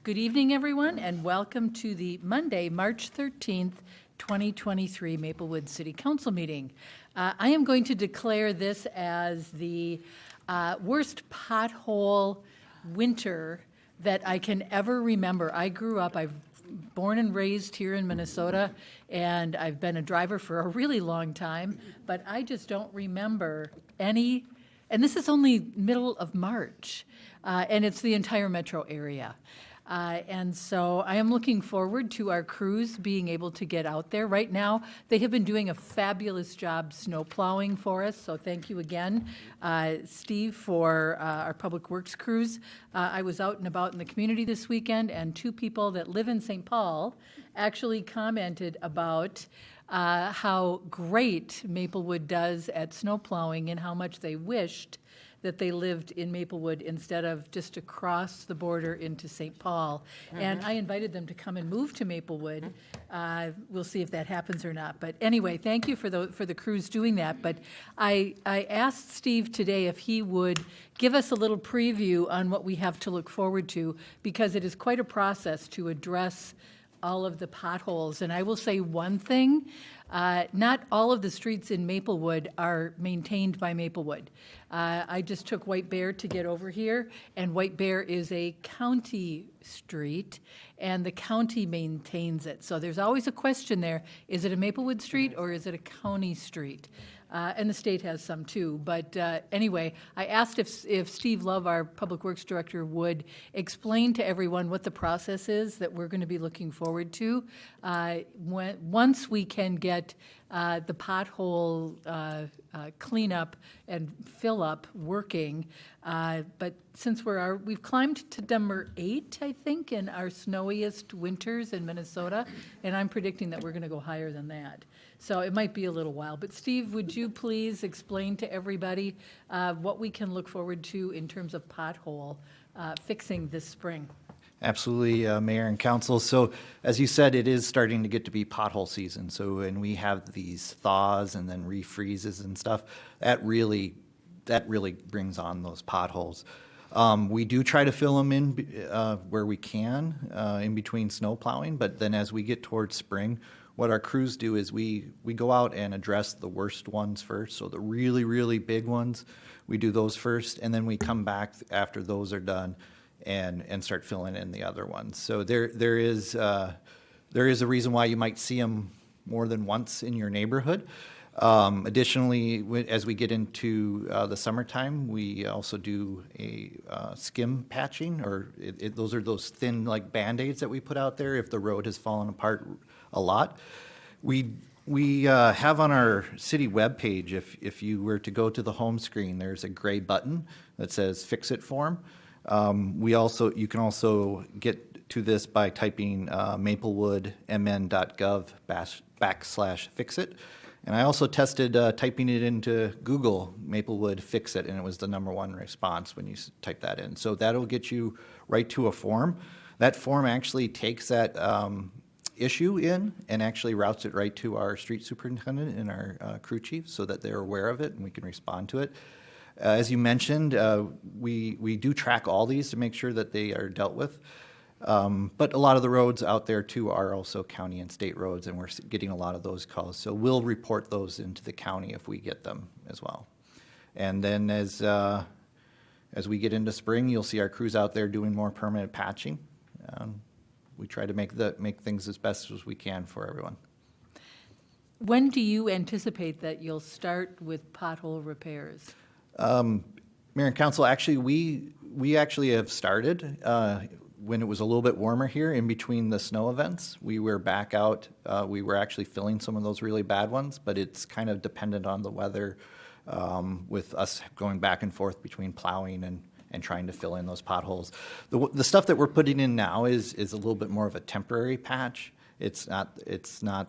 Good evening, everyone, and welcome to the Monday, March 13th, 2023 Maplewood City Council meeting. I am going to declare this as the worst pothole winter that I can ever remember. I've born and raised here in Minnesota, and I've been a driver for a really long time, but I just don't remember any, and this is only middle of March, and it's the entire metro area. And so I am looking forward to our crews being able to get out there. Right now, they have been doing a fabulous job snow plowing for us, so thank you again, Steve, for our Public Works crews. I was out and about in the community this weekend, and two people that live in St. Paul actually commented about how great Maplewood does at snow plowing and how much they wished that they lived in Maplewood instead of just across the border into St. Paul. And I invited them to come and move to Maplewood. We'll see if that happens or not. But anyway, thank you for the crews doing that. But I asked Steve today if he would give us a little preview on what we have to look forward to, because it is quite a process to address all of the potholes. And I will say one thing, not all of the streets in Maplewood are maintained by Maplewood. I just took White Bear to get over here, and White Bear is a county street, and the county maintains it. So there's always a question there, is it a Maplewood street or is it a county street? And the state has some too. But anyway, I asked if Steve Love, our Public Works Director, would explain to everyone what the process is that we're going to be looking forward to once we can get the pothole cleanup and fill up working. But since we've climbed to number 8, I think, in our snowiest winters in Minnesota, and I'm predicting that we're going to go higher than that. So it might be a little while. But Steve, would you please explain to everybody what we can look forward to in terms of pothole fixing this spring? Absolutely, Mayor and Council. So as you said, it is starting to get to be pothole season. So when we have these thaws and then refreezes and stuff, that really brings on those potholes. We do try to fill them in where we can in between snow plowing, but then as we get towards spring, what our crews do is we go out and address the worst ones first. So the really, really big ones, we do those first, and then we come back after those are done and start filling in the other ones. So there is a reason why you might see them more than once in your neighborhood. Additionally, as we get into the summertime, we also do a skim patching, or those are those thin like Band-Aids that we put out there if the road has fallen apart a lot. We have on our city webpage, if you were to go to the home screen, there's a gray button that says Fix It Form. You can also get to this by typing maplewoodmn.gov/fixit. And I also tested typing it into Google, Maplewood Fix It, and it was the #1 response when you type that in. So that'll get you right to a form. That form actually takes that issue in and actually routes it right to our street superintendent and our crew chief so that they're aware of it and we can respond to it. As you mentioned, we do track all these to make sure that they are dealt with. But a lot of the roads out there too are also county and state roads, and we're getting a lot of those calls. So we'll report those into the county if we get them as well. And then as we get into spring, you'll see our crews out there doing more permanent patching. We try to make things as best as we can for everyone. When do you anticipate that you'll start with pothole repairs? Mayor and Council, actually, we actually have started when it was a little bit warmer here in between the snow events. We were back out. We were actually filling some of those really bad ones, but it's kind of dependent on the weather with us going back and forth between plowing and trying to fill in those potholes. The stuff that we're putting in now is a little bit more of a temporary patch. It's not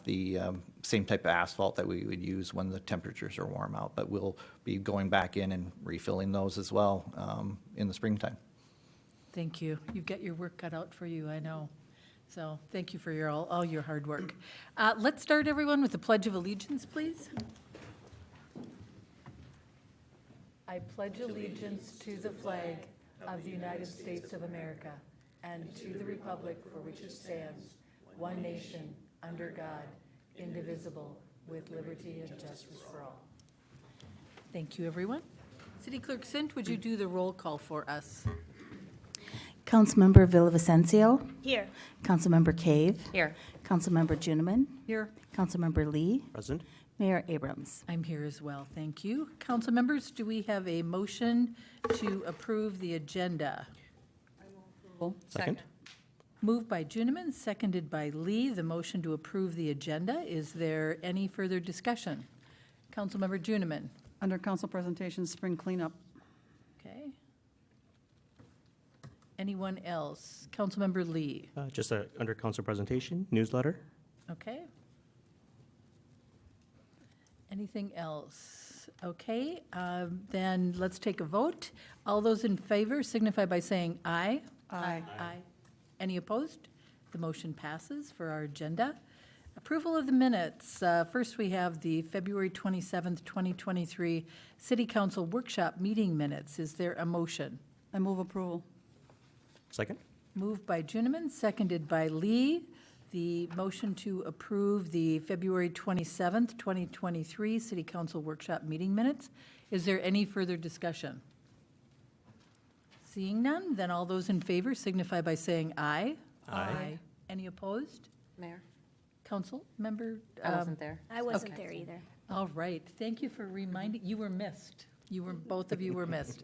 the same type of asphalt that we would use when the temperatures are warm out, but we'll be going back in and refilling those as well in the springtime. Thank you. You've got your work cut out for you, I know. So thank you for all your hard work. Let's start, everyone, with the Pledge of Allegiance, please. I pledge allegiance to the flag of the United States of America and to the republic for which it stands, one nation, under God, indivisible, with liberty and justice for all. Thank you, everyone. City Clerk Sint, would you do the roll call for us? Councilmember Villavicencio. Here. Councilmember Cave. Here. Councilmember Juniman. Here. Councilmember Lee. Present. Mayor Abrams. I'm here as well, thank you. Council members, do we have a motion to approve the agenda? Second. Moved by Juniman, seconded by Lee, the motion to approve the agenda. Is there any further discussion? Councilmember Juniman. Under council presentation, spring cleanup. Okay. Anyone else? Councilmember Lee. Just under council presentation, newsletter. Okay. Anything else? Okay, then let's take a vote. All those in favor signify by saying aye. Aye. Aye. Any opposed? The motion passes for our agenda. Approval of the minutes. First, we have the February 27th, 2023 City Council Workshop Meeting Minutes. Is there a motion? I move approval. Second. Moved by Juniman, seconded by Lee. The motion to approve the February 27th, 2023 City Council Workshop Meeting Minutes. Is there any further discussion? Seeing none, then all those in favor signify by saying aye. Aye. Any opposed? Mayor? Council member? I wasn't there. I wasn't Okay. there either. All right, thank you for reminding, you were missed. Both of you were missed.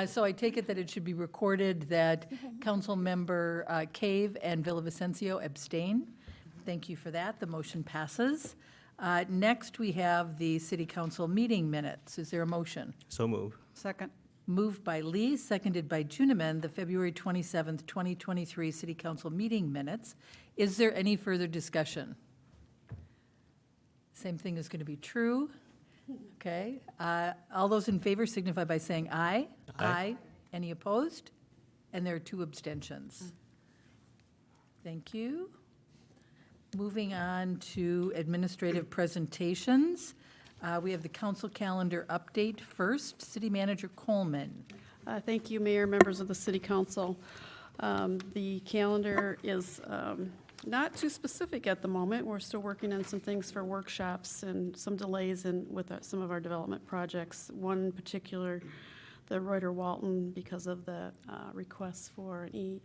So I take it that it should be recorded that Council Member Cave and Villavicencio abstain. Thank you for that. The motion passes. Next, we have the City Council meeting minutes. Is there a motion? So move. Second. Moved by Lee, seconded by Juniman, the February 27th, 2023 City Council meeting minutes. Is there any further discussion? Same thing is going to be true. Okay. All those in favor signify by saying aye. Aye. Any opposed? And there are 2 abstentions. Thank you. Moving on to administrative presentations. We have the council calendar update first. City Manager Coleman. Thank you, Mayor, members of the City Council. The calendar is not too specific at the moment. We're still working on some things for workshops and some delays with some of our development projects. One in particular, the Reuter Walton, because of the request for an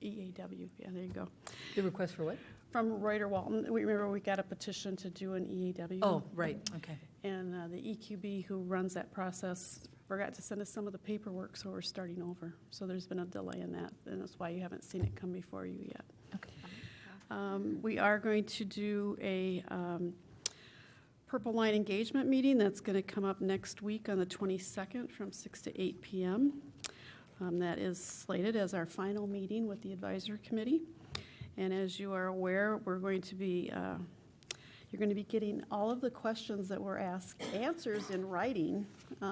EAW. Yeah, there you go. The request for what? From Reuter Walton. Remember, we got a petition to do an EAW. Oh, right, okay. And the EQB who runs that process forgot to send us some of the paperwork, so we're starting over. So there's been a delay in that, and that's why you haven't seen it come before you yet. Okay. We are going to do a Purple Line engagement meeting that's going to come up next week on the 22nd from 6 to 8 p.m. That is slated as our final meeting with the advisory committee. And as you are aware, we're going to be, you're going to be getting all of the questions that were asked, answers in writing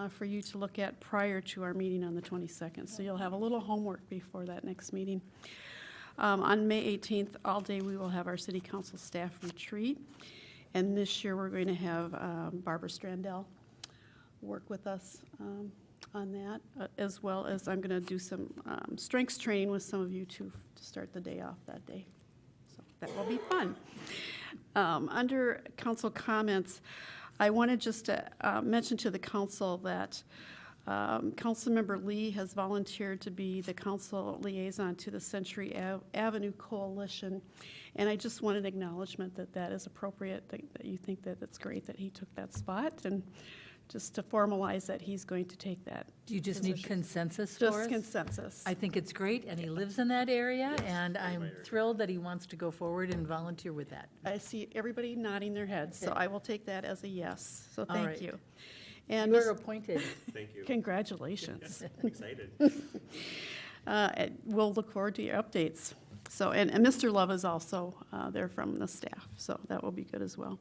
for you to look at prior to our meeting on the 22nd. So you'll have a little homework before that next meeting. On May 18th, all day, we will have our City Council staff retreat. And this year, we're going to have Barbara Strandell work with us on that, as well as I'm going to do some strengths training with some of you to start the day off that day. So that will be fun. Under council comments, I wanted just to mention to the council that Councilmember Lee has volunteered to be the council liaison to the Century Avenue Coalition, and I just want an acknowledgement that that is appropriate, that you think that it's great that he took that spot, and just to formalize that he's going to take that. Do you just need position. consensus for us? Just consensus. I think it's great, and he lives in that area, and I'm thrilled that he wants to go forward and volunteer with that. I see everybody nodding their heads, so I will take that as a yes. So All thank right. you. And You are appointed. Thank you. congratulations. I'm excited. And we'll look forward to your updates. So, and Mr. Love is also there from the staff, so that will be good as well.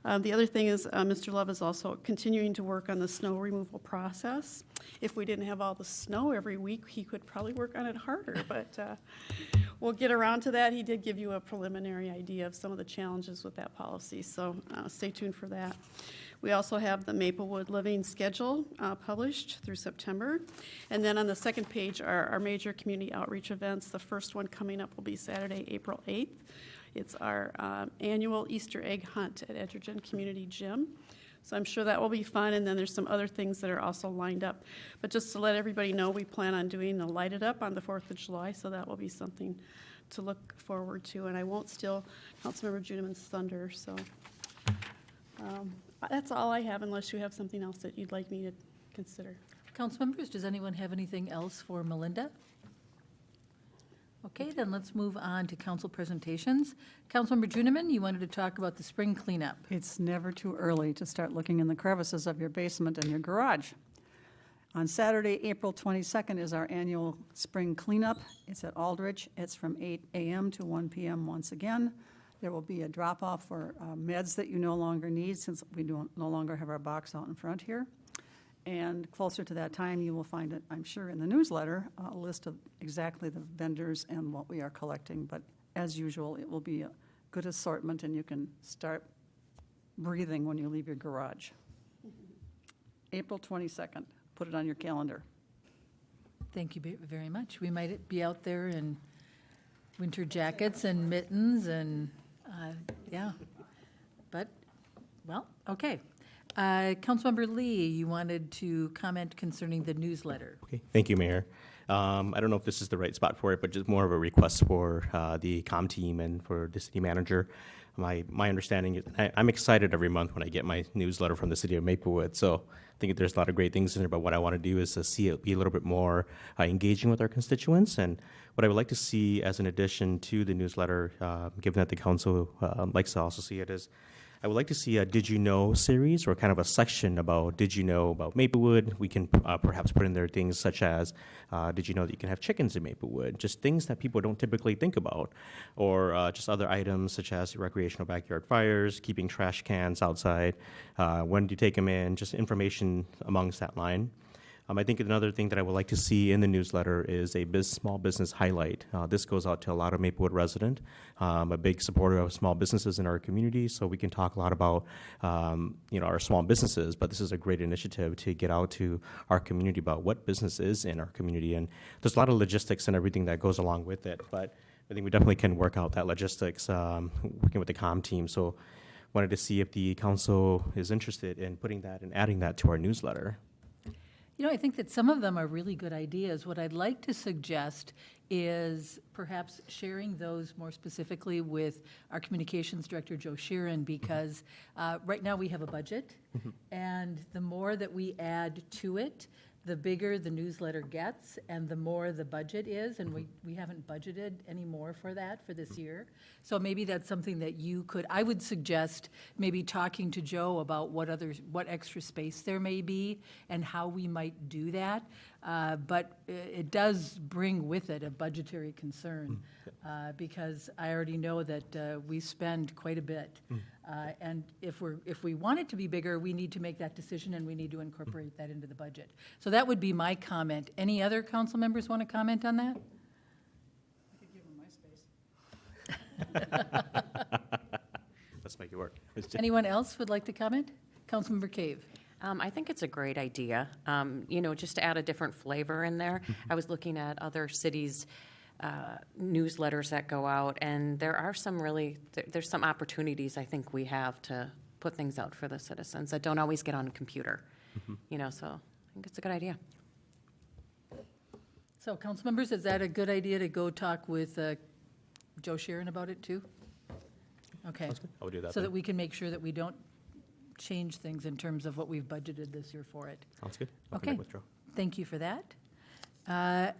The other thing is, Mr. Love is also continuing to work on the snow removal process. If we didn't have all the snow every week, he could probably work on it harder, but we'll get around to that. He did give you a preliminary idea of some of the challenges with that policy, so stay tuned for that. We also have the Maplewood Living Schedule published through September. And then on the second page are our major community outreach events. The first one coming up will be Saturday, April 8th. It's our annual Easter egg hunt at Edgerton Community Gym. So I'm sure that will be fun, and then there's some other things that are also lined up. But just to let everybody know, we plan on doing the Light It Up on the 4th of July, so that will be something to look forward to. And I won't steal Councilmember Juneman's thunder, so that's all I have, unless you have something else that you'd like me to consider. Council members, does anyone have anything else for Melinda? Okay, then let's move on to council presentations. Councilmember Juniman, you wanted to talk about the spring cleanup. It's never too early to start looking in the crevices of your basement and your garage. On Saturday, April 22nd is our annual spring cleanup. It's at Aldrich. It's from 8 a.m. to 1 p.m. once again. There will be a drop-off for meds that you no longer need, since we no longer have our box out in front here. And closer to that time, you will find it, I'm sure, in the newsletter, a list of exactly the vendors and what we are collecting. But as usual, it will be a good assortment, and you can start breathing when you leave your garage. April 22nd, put it on your calendar. Thank you very much. We might be out there in winter jackets and mittens and, yeah. But, well, okay. Councilmember Lee, you wanted to comment concerning the newsletter. Okay, thank you, Mayor. I don't know if this is the right spot for it, but just more of a request for the comm team and for the city manager. My understanding is, I'm excited every month when I get my newsletter from the city of Maplewood. So I think there's a lot of great things in there, but what I want to do is to see it be a little bit more engaging with our constituents. And what I would like to see as an addition to the newsletter, given that the council likes to also see it, is I would like to see a Did You Know series, or kind of a section about Did You Know about Maplewood. We can perhaps put in there things such as Did you know that you can have chickens in Maplewood? Just things that people don't typically think about. Or just other items such as recreational backyard fires, keeping trash cans outside, when do you take them in, just information amongst that line. I think another thing that I would like to see in the newsletter is a small business highlight. This goes out to a lot of Maplewood residents. A big supporter of small businesses in our community, so we can talk a lot about our small businesses, but this is a great initiative to get out to our community about what business is in our community. And there's a lot of logistics and everything that goes along with it, but I think we definitely can work out that logistics working with the comm team. So wanted to see if the council is interested in putting that and adding that to our newsletter. You know, I think that some of them are really good ideas. What I'd like to suggest is perhaps sharing those more specifically with our communications director, Joe Sheeran, because right now we have a budget, and the more that we add to it, the bigger the newsletter gets, and the more the budget is, and we haven't budgeted any more for that for this year. So maybe that's something that you could, I would suggest maybe talking to Joe about what extra space there may be and how we might do that. But it does bring with it a budgetary concern, because I already know that we spend quite a bit. And if we want it to be bigger, we need to make that decision, and we need to incorporate that into the budget. So that would be my comment. Any other council members want to comment on that? I could give them my space. Let's make it work. Anyone else would like to comment? Councilmember Cave. I think it's a great idea, just to add a different flavor in there. I was looking at other cities' newsletters that go out, and there are there's some opportunities I think we have to put things out for the citizens that don't always get on a computer, so I think it's a good idea. So, council members, is that a good idea to go talk with Joe Sheeran about it too? Okay. I would do that. So then. that we can make sure that we don't change things in terms of what we've budgeted this year for it. Sounds good. I'll Okay. connect with Joe. Thank you for that.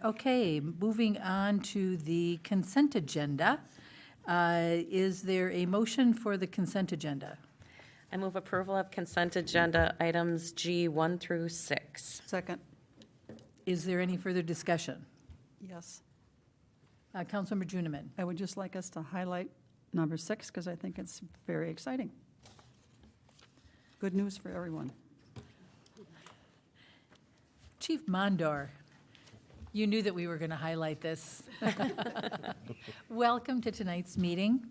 Okay, moving on to the consent agenda. Is there a motion for the consent agenda? I move approval of consent agenda items G 1 through 6. Second, Is there any further discussion? yes. Councilmember Juniman. I would just like us to highlight number 6, because I think it's very exciting. Good news for everyone. Chief Mondor, you knew that we were going to highlight this. Welcome to tonight's meeting.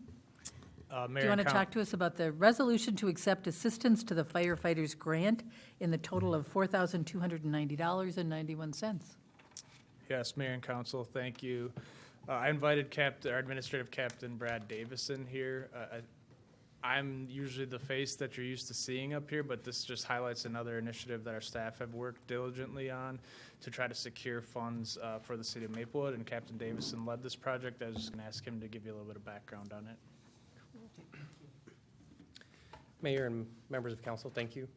Do you want to talk to us about the resolution to accept assistance to the firefighters grant in the total of $4,290.91? Yes, Mayor and Council, thank you. I invited our Administrative Captain Brad Davison here. I'm usually the face that you're used to seeing up here, but this just highlights another initiative that our staff have worked diligently on to try to secure funds for the city of Maplewood, and Captain Davison led this project. I was just going to ask him to give you a little bit of background on it. Mayor and members of council, thank you.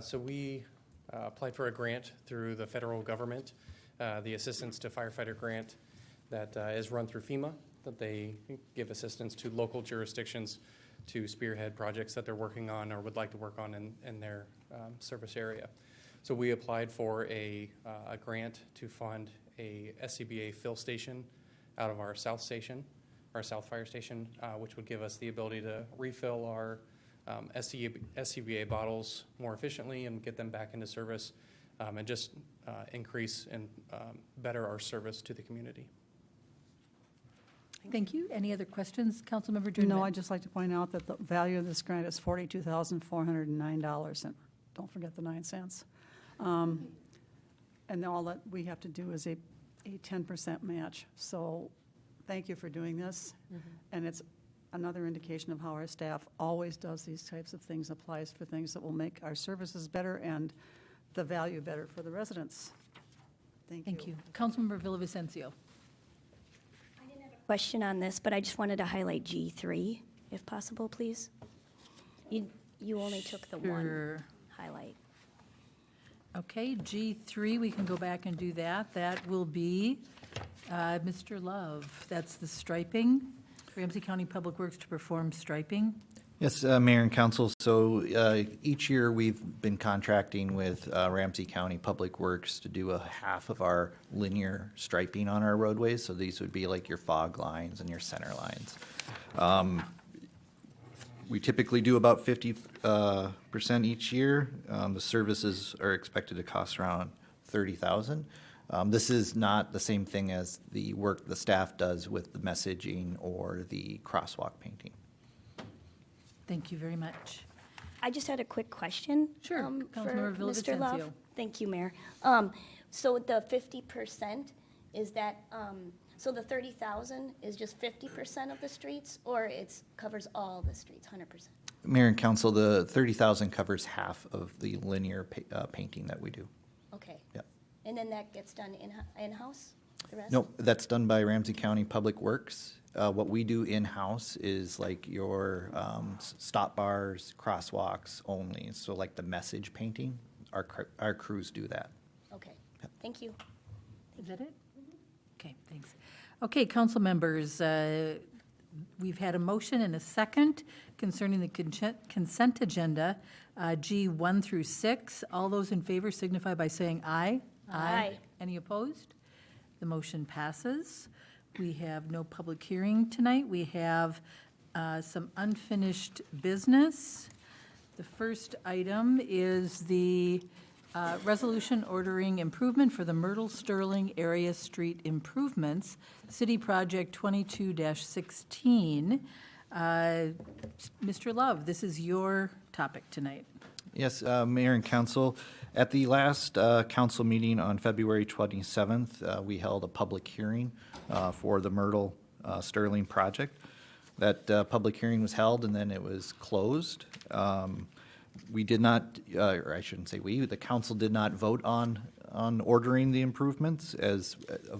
So we applied for a grant through the federal government, the Assistance to Firefighter Grant that is run through FEMA, that they give assistance to local jurisdictions to spearhead projects that they're working on or would like to work on in their service area. So we applied for a grant to fund a SCBA fill station out of our South Fire Station, which would give us the ability to refill our SCBA bottles more efficiently and get them back into service, and just increase and better our service to the community. Thank you. Any other questions, Councilmember Juniman? No, I'd just like to point out that the value of this grant is $42,409, and don't forget the 9 cents. And all that we have to do is a 10% match. So thank you for doing this. And it's another indication of how our staff always does these types of things, applies for things that will make our services better and the value better for the residents. Thank you. Thank you. Councilmember Villavicencio. Question on this, but I just wanted to highlight G3, if possible, please. You only took the one Sure. highlight. Okay, G3, we can go back and do that. That will be Mr. Love. That's the striping. Ramsey County Public Works to perform striping. Yes, Mayor and Council, so each year we've been contracting with Ramsey County Public Works to do a half of our linear striping on our roadways, so these would be like your fog lines and your center lines. We typically do about 50% each year. The services are expected to cost around $30,000. This is not the same thing as the work the staff does with the messaging or the crosswalk painting. Thank you very much. I just had a quick question. Sure, For Councilmember Mr. Love. Villavicencio. Thank you, Mayor. So the 50%, is that, so the 30,000 is just 50% of the streets, or it covers all the streets, 100%? Mayor and Council, the 30,000 covers half of the linear painting that we do. Okay. Yep. And then that gets done in-house, the rest? Nope, that's done by Ramsey County Public Works. What we do in-house is like your stop bars, crosswalks only. So like the message painting, our crews do that. Okay, thank you. Is that it? Okay, thanks. Okay, council members, we've had a motion and a second concerning the consent agenda, G1 through 6. All those in favor signify by saying aye. Aye. Any opposed? The motion passes. We have no public hearing tonight. We have some unfinished business. The first item is the resolution ordering improvement for the Myrtle Sterling Area Street Improvements, City Project 22-16. Mr. Love, this is your topic tonight. Yes, Mayor and Council, at the last council meeting on February 27th, we held a public hearing for the Myrtle Sterling project. That public hearing was held and then it was closed. We did not, or I shouldn't say we, the council did not vote on ordering the improvements, as a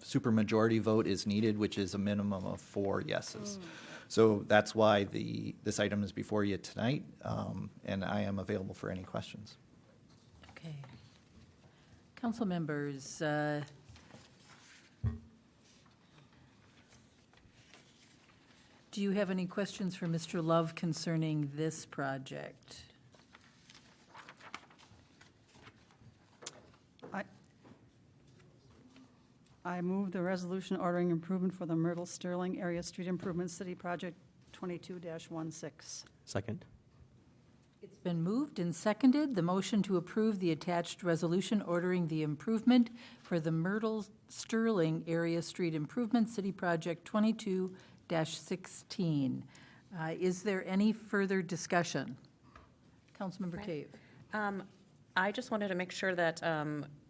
supermajority vote is needed, which is a minimum of 4 yeses. So that's why this item is before you tonight, and I am available for any questions. Okay. Council members, do you have any questions for Mr. Love concerning this project? I move the resolution ordering improvement for the Myrtle Sterling Area Street Improvement City Project 22-16. Second. It's been moved and seconded. The motion to approve the attached resolution ordering the improvement for the Myrtle Sterling Area Street Improvement City Project 22-16. Is there any further discussion? Councilmember Cave. I just wanted to make sure that,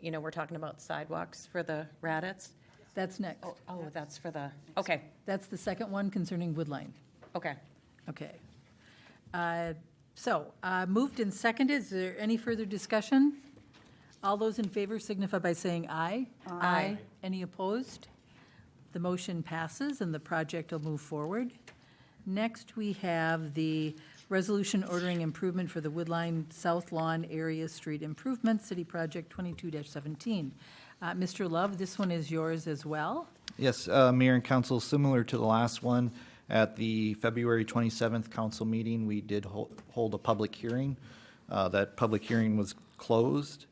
we're talking about sidewalks for the Raditz. That's next. Oh, that's for the, okay, That's the second one concerning Woodline. okay. Okay. Moved and seconded. Is there any further discussion? All those in favor signify by saying aye. Aye. Any opposed? The motion passes and the project will move forward. Next, we have the resolution ordering improvement for the Woodline South Lawn Area Street Improvement, City Project 22-17. Mr. Love, this one is yours as well. Yes, Mayor and Council, similar to the last one, at the February 27th council meeting, we did hold a public hearing. That public hearing was closed.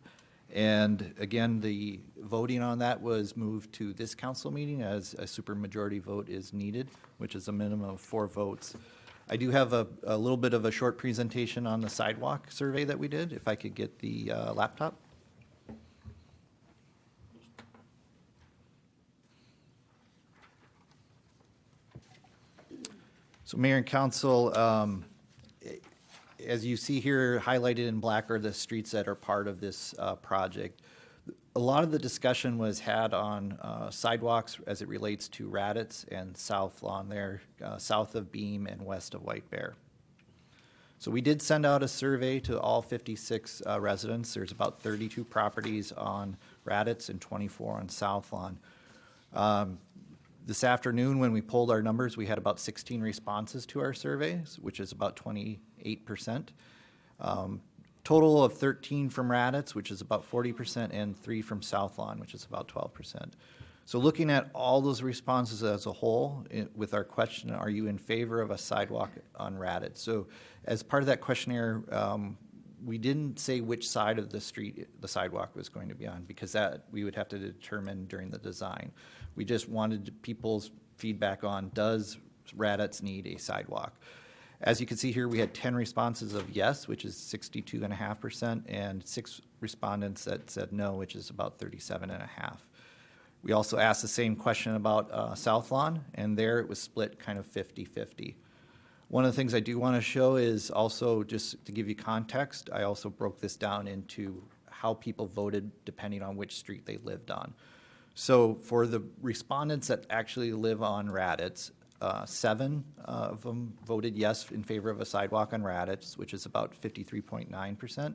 And again, the voting on that was moved to this council meeting as a supermajority vote is needed, which is a minimum of 4 votes. I do have a little bit of a short presentation on the sidewalk survey that we did, if I could get the laptop. So Mayor and Council, as you see here highlighted in black are the streets that are part of this project. A lot of the discussion was had on sidewalks as it relates to Raditz and South Lawn there, south of Beam and west of White Bear. So we did send out a survey to all 56 residents. There's about 32 properties on Raditz and 24 on South Lawn. This afternoon, when we pulled our numbers, we had about 16 responses to our surveys, which is about 28%. Total of 13 from Raditz, which is about 40%, and 3 from South Lawn, which is about 12%. So looking at all those responses as a whole, with our question, are you in favor of a sidewalk on Raditz? So as part of that questionnaire, we didn't say which side of the street the sidewalk was going to be on, because that we would have to determine during the design. We just wanted people's feedback on, does Raditz need a sidewalk? As you can see here, we had 10 responses of yes, which is 62.5%, and 6 respondents that said no, which is about 37.5%. We also asked the same question about South Lawn, and there it was split kind of 50-50. One of the things I do want to show is also, just to give you context, I also broke this down into how people voted depending on which street they lived on. So for the respondents that actually live on Raditz, 7 of them voted yes in favor of a sidewalk on Raditz, which is about 53.9%,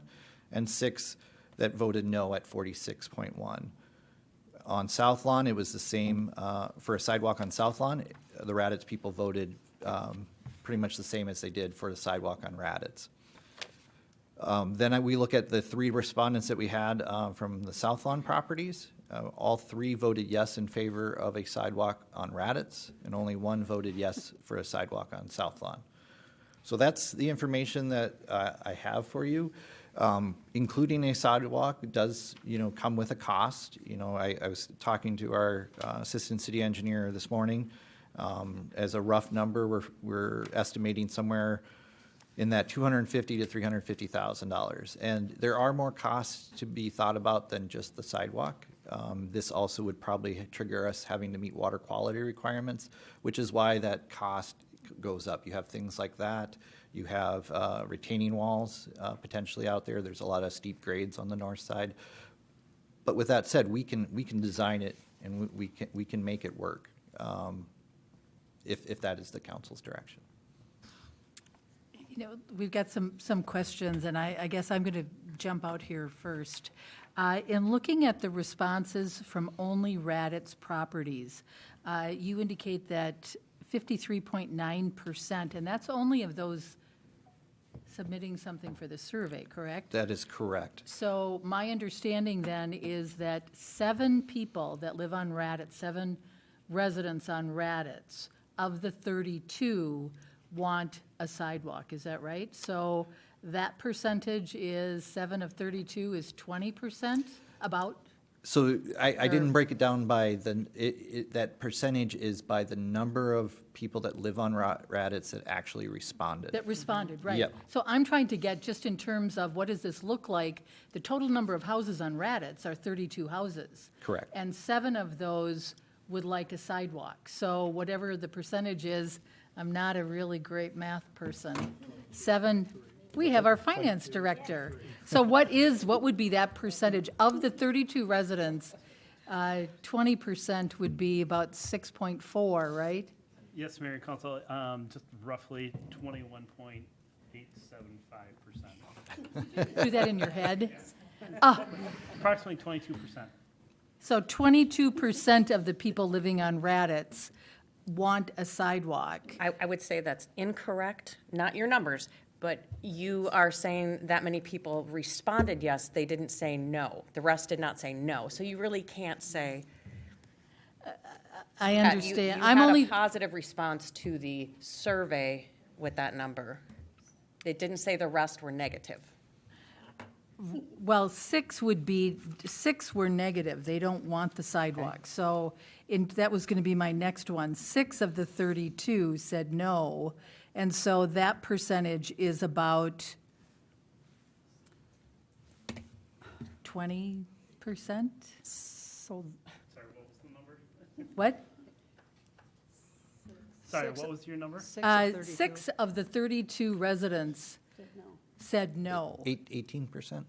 and 6 that voted no at 46.1%. On South Lawn, it was the same. For a sidewalk on South Lawn, the Raditz people voted pretty much the same as they did for the sidewalk on Raditz. Then we look at the 3 respondents that we had from the South Lawn properties. All 3 voted yes in favor of a sidewalk on Raditz, and only 1 voted yes for a sidewalk on South Lawn. So that's the information that I have for you. Including a sidewalk does, come with a cost. I was talking to our assistant city engineer this morning. As a rough number, we're estimating somewhere in that $250,000 to $350,000. And there are more costs to be thought about than just the sidewalk. This also would probably trigger us having to meet water quality requirements, which is why that cost goes up. You have things like that. You have retaining walls potentially out there. There's a lot of steep grades on the north side. But with that said, we can design it and we can make it work if that is the council's direction. We've got some questions, and I guess I'm going to jump out here first. In looking at the responses from only Raditz properties, you indicate that 53.9%, and that's only of those submitting something for the survey, correct? That is correct. So my understanding then is that 7 people that live on Raditz, 7 residents on Raditz, of the 32 want a sidewalk, is that right? So that percentage is 7 of 32 is 20%, about? So I didn't break it down by that percentage is by the number of people that live on Raditz that actually responded. That responded, right. Yep. So I'm trying to get, just in terms of what does this look like, the total number of houses on Raditz are 32 houses. Correct. And 7 of those would like a sidewalk. So whatever the percentage is, I'm not a really great math person. 7, we have our finance director. So what would be that percentage? Of the 32 residents, 20% would be about 6.4, right? Yes, Mayor and Council, just roughly 21.875%. Do that in your head? Approximately 22%. So 22% of the people living on Raditz want a sidewalk. I would say that's incorrect, not your numbers, but you are saying that many people responded yes, they didn't say no. The rest did not say no. So you really can't say. I You understand. had a positive response to the survey with that number. It didn't say the rest were negative. Well, 6 were negative. They don't want the sidewalk. So that was going to be my next one. 6 of the 32 said no. And so that percentage is about 20%? So Sorry, what was the number? What? Sorry, what was your number? 6 of 32. 6 of the 32 residents said no. 18%? 18.75.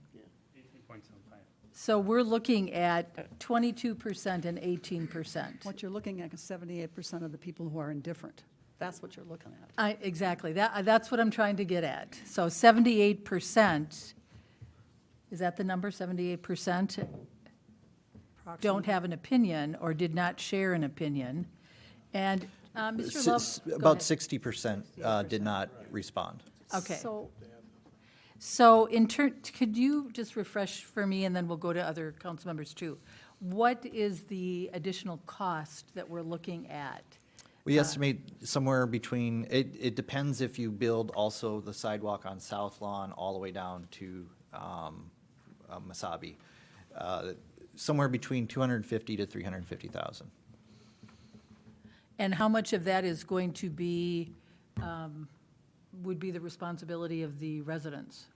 So we're looking at 22% and 18%. What you're looking at is 78% of the people who are indifferent. That's what you're looking at. Exactly. That's what I'm trying to get at. So 78%, is that the number, 78%? Don't have an opinion or did not share an opinion. And Mr. Love, go About ahead. 60% did not respond. Okay. So So could you just refresh for me, and then we'll go to other council members too. What is the additional cost that we're looking at? We estimate somewhere between, it depends if you build also the sidewalk on South Lawn all the way down to Masabi. Somewhere between 250 to 350,000. And how much of that is going to be, would be the responsibility of the residents?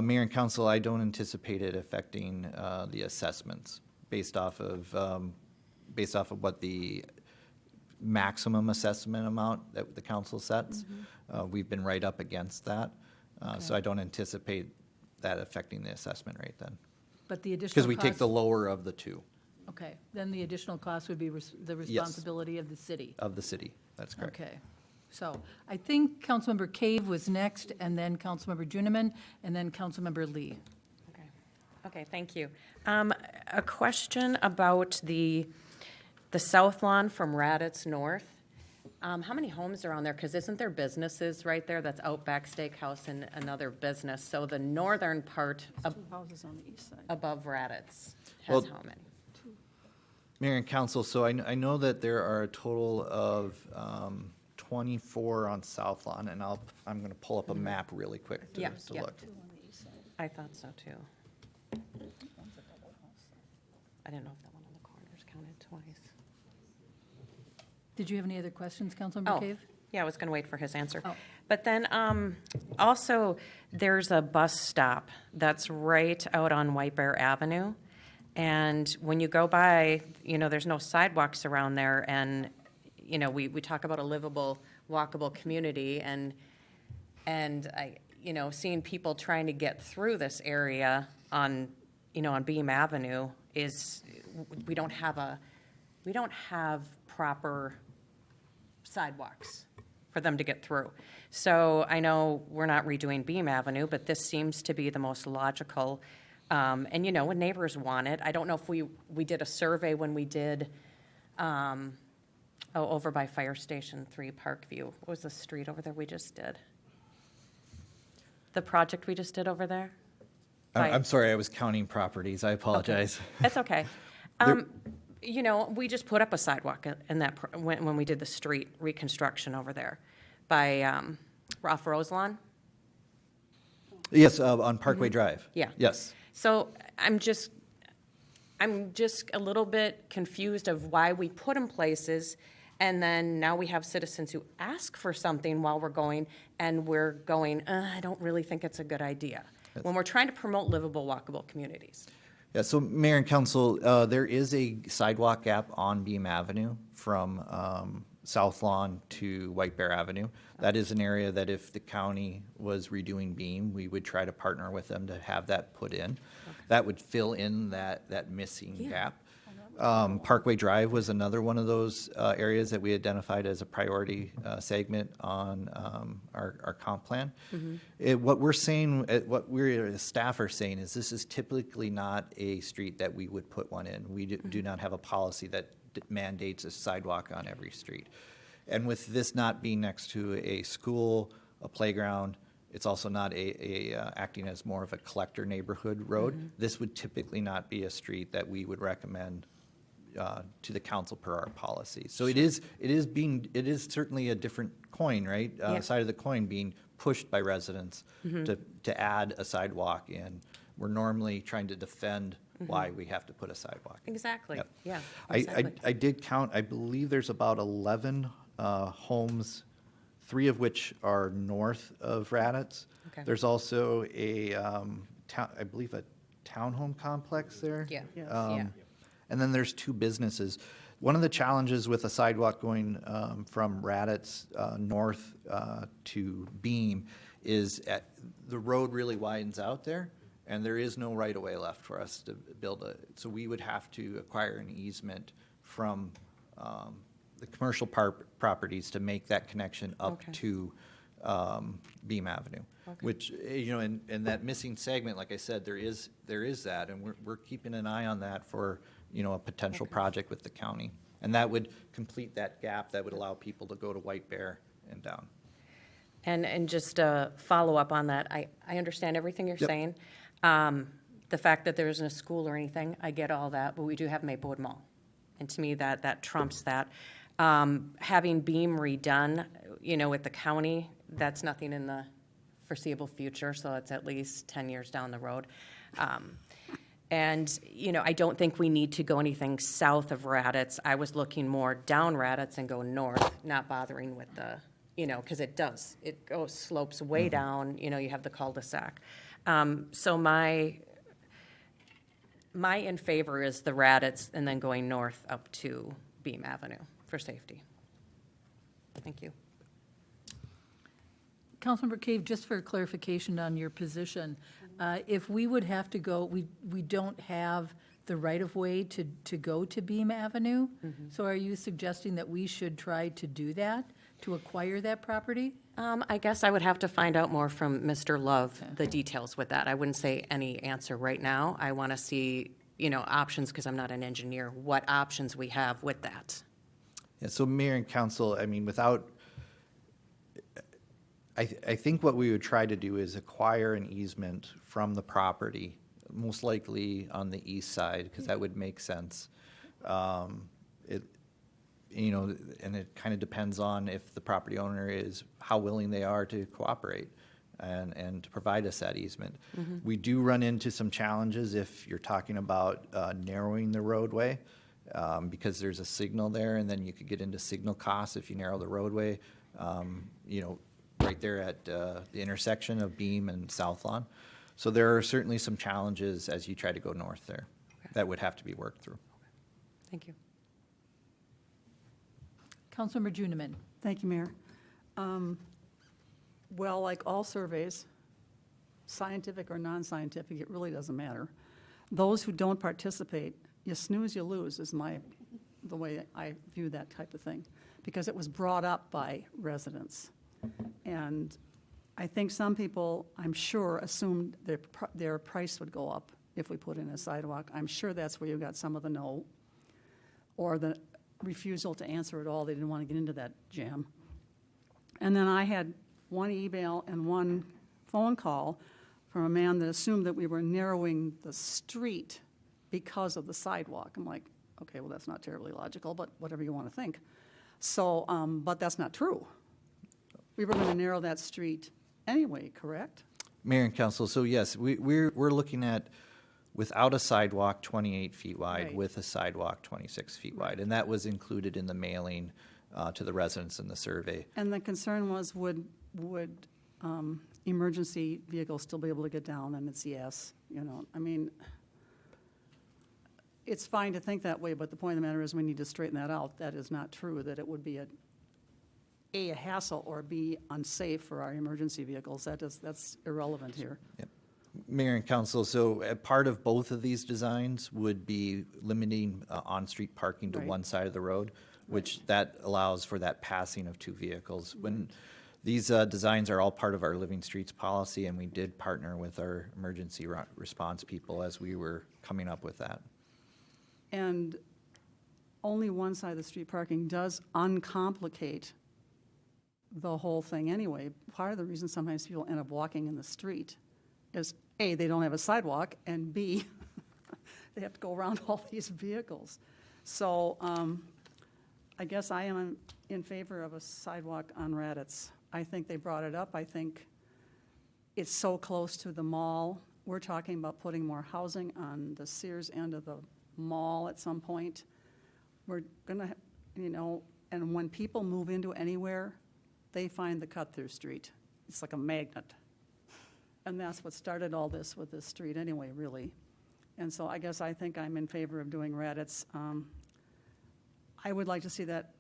Mayor and council, I don't anticipate it affecting the assessments based off of what the maximum assessment amount that the council sets. We've been right up against that. So I don't anticipate that affecting the assessment rate then. But the additional Because we take cost- the lower of the two Okay, then the additional cost would be the responsibility of the city. of the city. That's correct. Okay. So I think Councilmember Cave was next, and then Councilmember Juniman, and then Councilmember Lee. Okay, thank you. A question about the South Lawn from Raditz North. How many homes are on there? Because isn't there businesses right there? That's Outback Steakhouse and another business. So the northern part two houses on the east side. above Raditz Well- has how many? Mayor and council, so I know that there are a total of 24 on South Lawn, and I'm going to pull up a map really quick to Yeah, to yeah. look. I thought so too. I didn't know if that one on the corners counted twice. Did you have any other questions, Councilmember Oh, Cave? yeah, I was going to wait for his answer. Oh. But then also, there's a bus stop that's right out on White Bear Avenue. And when you go by, there's no sidewalks around there. And, we talk about a livable, walkable community. And seeing people trying to get through this area on Beam Avenue we don't have proper sidewalks for them to get through. So I know we're not redoing Beam Avenue, but this seems to be the most logical. And when neighbors want it, I don't know if we did a survey when we did, over by Fire Station 3 Parkview. What was the street over there we just did? The project we just did over there? I'm sorry, I was counting properties. I apologize. That's okay. We just put up a sidewalk in that, when we did the street reconstruction over there by off Roselawn. Yes, on Parkway Drive. Yeah. Yes. So I'm just a little bit confused of why we put them places, and then now we have citizens who ask for something while we're going, and we're going, I don't really think it's a good idea, when we're trying to promote livable, walkable communities. Yeah, so Mayor and Council, there is a sidewalk gap on Beam Avenue from South Lawn to White Bear Avenue. That is an area that if the county was redoing Beam, we would try to partner with them to have that put in. That would fill in that missing gap. Parkway Drive was another one of those areas that we identified as a priority segment on our comp plan. What we're saying, what we as staff are saying is this is typically not a street that we would put one in. We do not have a policy that mandates a sidewalk on every street. And with this not being next to a school, a playground, it's also not acting as more of a collector neighborhood road. This would typically not be a street that we would recommend to the council per our policy. So it is certainly a different coin, right? Side of the coin being pushed by residents to add a sidewalk in. We're normally trying to defend why we have to put a sidewalk. Exactly, Yep. yeah. Exactly. I did count, I believe there's about 11 homes, 3 of which are north of Raddatz. Okay. There's also I believe a townhome complex there. Yeah. Yeah. And then there's 2 businesses. One of the challenges with a sidewalk going from Raddatz north to Beam is the road really widens out there, and there is no right-of-way left for us to build so we would have to acquire an easement from the commercial properties to make that connection up to Beam Avenue. Which, in that missing segment, like I said, there is that, and we're keeping an eye on that for, a potential project with the county. And that would complete that gap, that would allow people to go to White Bear and down. And just a follow-up on that, I understand everything you're saying. The fact that there isn't a school or anything, I get all that, but we do have Maplewood Mall. And to me, that trumps that. Having Beam redone, with the county, that's nothing in the foreseeable future, so it's at least 10 years down the road. And, I don't think we need to go anything south of Raddatz. I was looking more down Raddatz and go north, not bothering with the, because it slopes way down, you have the cul-de-sac. So my in favor is the Raddatz and then going north up to Beam Avenue for safety. Thank you. Councilmember Cave, just for clarification on your position, if we would have to go, we don't have the right-of-way to go to Beam Avenue, so are you suggesting that we should try to do that, to acquire that property? I guess I would have to find out more from Mr. Love, the details with that. I wouldn't say any answer right now. I want to see, options, because I'm not an engineer, what options we have with that. Yeah, so Mayor and Council, I think what we would try to do is acquire an easement from the property, most likely on the east side, because that would make sense. And it kind of depends on if the property owner how willing they are to cooperate and to provide us that easement. We do run into some challenges if you're talking about narrowing the roadway, because there's a signal there, and then you could get into signal costs if you narrow the roadway. Right there at the intersection of Beam and South Lawn. So there are certainly some challenges as you try to go north there that would have to be worked through. Thank you. Councilmember Juniman. Thank you, Mayor. Well, like all surveys, scientific or non-scientific, it really doesn't matter. Those who don't participate, you snooze, you lose, is the way I view that type of thing, because it was brought up by residents. And I think some people, I'm sure, assumed their price would go up if we put in a sidewalk. I'm sure that's where you got some of the no, or the refusal to answer at all. They didn't want to get into that jam. And then I had one email and one phone call from a man that assumed that we were narrowing the street because of the sidewalk. I'm like, okay, well, that's not terribly logical, but whatever you want to think. So, but that's not true. We were going to narrow that street anyway, correct? Mayor and Council, so yes, we're looking at without a sidewalk, 28 feet wide, Right. with a sidewalk, 26 feet wide. And that was included in the mailing to the residents in the survey. And the concern was, would emergency vehicles still be able to get down? And it's yes, you know, I mean, it's fine to think that way, but the point of the matter is we need to straighten that out. That is not true, that it would be a hassle or B, unsafe for our emergency vehicles. That's irrelevant here. Mayor and council, so a part of both of these designs would be limiting on-street parking to Right. one side of the road, which that allows for that passing of two vehicles. When these designs are all part of our Living Streets policy, and we did partner with our emergency response people as we were coming up with that. And only one side of the street parking does uncomplicate the whole thing anyway. Part of the reason sometimes people end up walking in the street is, A, they don't have a sidewalk, and B, they have to go around all these vehicles. So I guess I am in favor of a sidewalk on Raditz. I think they brought it up. I think it's so close to the mall. We're talking about putting more housing on the Sears end of the mall at some point. We're gonna, you know, and when people move into anywhere, they find the cut-through street. It's like a magnet. And that's what started all this with this street anyway, really. And so I guess I think I'm in favor of doing Raditz. I would like to see that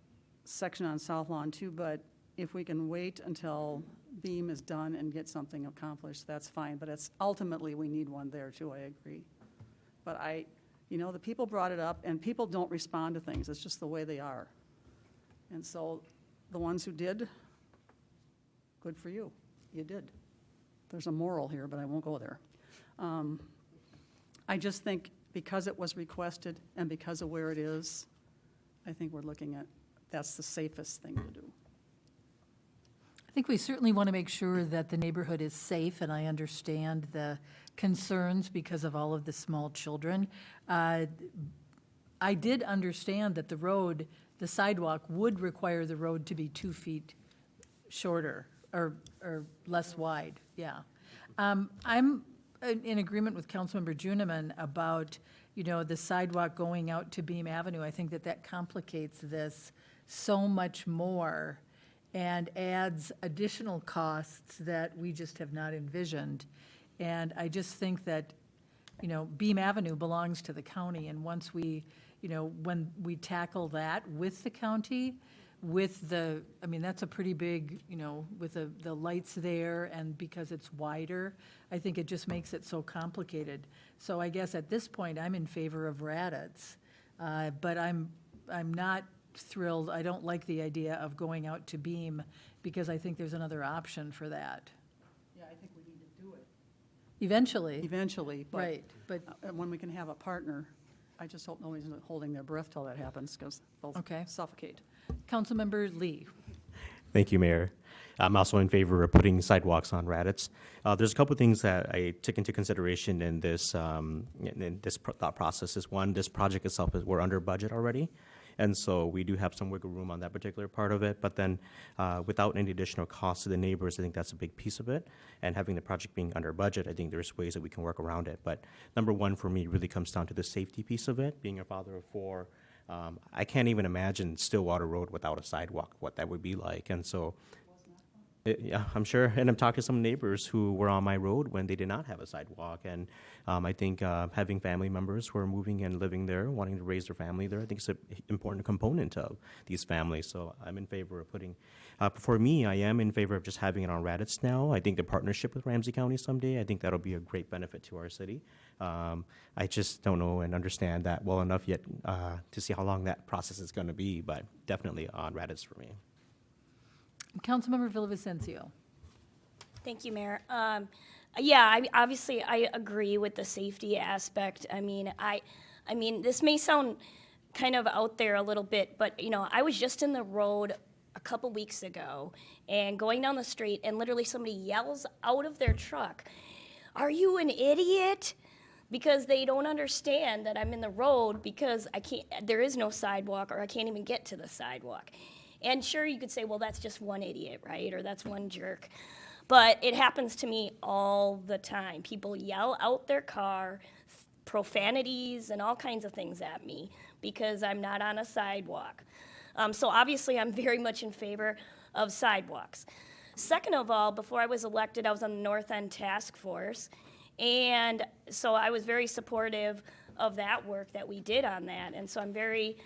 section on South Lawn too, but if we can wait until Beam is done and get something accomplished, that's fine. But it's ultimately, we need one there too, I agree. But you know, the people brought it up, and people don't respond to things. It's just the way they are. And so the ones who did, good for you. You did. There's a moral here, but I won't go there. I just think because it was requested and because of where it is, I think we're looking at, that's the safest thing to do. I think we certainly want to make sure that the neighborhood is safe, and I understand the concerns because of all of the small children. I did understand that the sidewalk would require the road to be 2 feet shorter or less wide, yeah. I'm in agreement with Councilmember Juniman about, you know, the sidewalk going out to Beam Avenue. I think that complicates this so much more and adds additional costs that we just have not envisioned. And I just think that, you know, Beam Avenue belongs to the county, and once we, you know, when we tackle that with the county, with the, I mean, that's a pretty big, you know, with the lights there, and because it's wider, I think it just makes it so complicated. So I guess at this point, I'm in favor of Raditz, but I'm not thrilled. I don't like the idea of going out to Beam because I think there's another option for that. Yeah, I think we need to do it. Eventually, but right, but, when we can have a partner, I just hope nobody's holding their breath till that happens, because they'll Okay. suffocate. Councilmember Lee. Thank you, Mayor. I'm also in favor of putting sidewalks on Raditz. There's a couple of things that I took into consideration in this thought process. Is one, this project itself we're under budget already, and so we do have some wiggle room on that particular part of it. But then, without any additional cost to the neighbors, I think that's a big piece of it. And having the project being under budget, I think there's ways that we can work around it. But number one for me really comes down to the safety piece of it. Being a father of four, I can't even imagine Stillwater Road without a sidewalk, what that would be like. And so, yeah, I'm sure. And I'm talking to some neighbors who were on my road when they did not have a sidewalk. And I think having family members who are moving and living there, wanting to raise their family there, I think it's an important component of these families. So I'm in favor of putting, for me, I am in favor of just having it on Raditz now. I think the partnership with Ramsey County someday, I think that'll be a great benefit to our city. I just don't know and understand that well enough yet to see how long that process is going to be, but definitely on Raditz for me. Councilmember Villavicencio. Thank you, Mayor. Yeah, obviously I agree with the safety aspect. I mean, this may sound kind of out there a little bit, but you know, I was just in the road a couple weeks ago and going down the street, and literally somebody yells out of their truck, "Are you an idiot?" Because they don't understand that I'm in the road because there is no sidewalk, or I can't even get to the sidewalk. And sure, you could say, well, that's just one idiot, right? Or that's one jerk. But it happens to me all the time. People yell out their car, profanities and all kinds of things at me because I'm not on a sidewalk. So obviously, I'm very much in favor of sidewalks. Second of all, before I was elected, I was on the North End Task Force, and so I was very supportive of that work that we did on that, and so I'm very,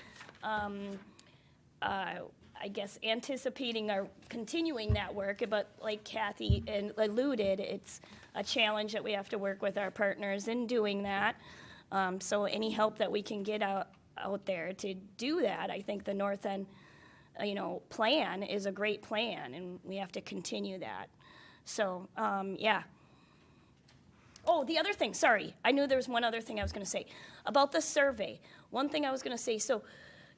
I guess, anticipating or continuing that work, but like Kathy alluded, it's a challenge that we have to work with our partners in doing that. So any help that we can get out there to do that, I think the North End, plan is a great plan, and we have to continue that. So, yeah. Oh, the other thing, sorry, I knew there was one other thing I was going to say about the survey. One thing I was going to say, so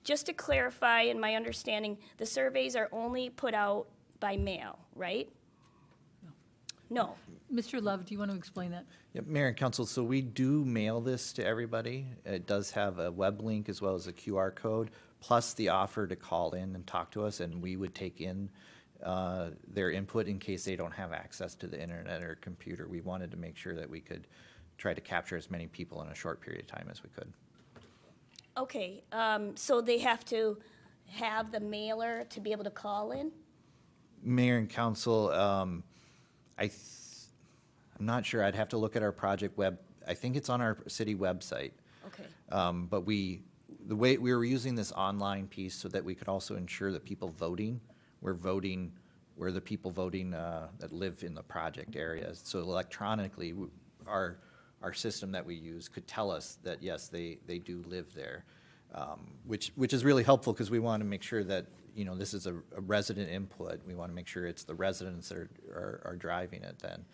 just to clarify in my understanding, the surveys are only put out by mail, right? No. Mr. Love, do you want to explain that? Yeah, Mayor and Council, so we do mail this to everybody. It does have a web link as well as a QR code, plus the offer to call in and talk to us, and we would take in their input in case they don't have access to the internet or computer. We wanted to make sure that we could try to capture as many people in a short period of time as we could. Okay, so they have to have the mailer to be able to call in? Mayor and Council, I'm not sure. I'd have to look at our project web. I think it's on our city website. Okay. But the way we were using this online piece so that we could also ensure that people voting, we're the people voting that live in the project areas. So electronically, our system that we use could tell us that, yes, they do live there, which is really helpful because we want to make sure that, this is a resident input. We want to make sure it's the residents that are driving it then.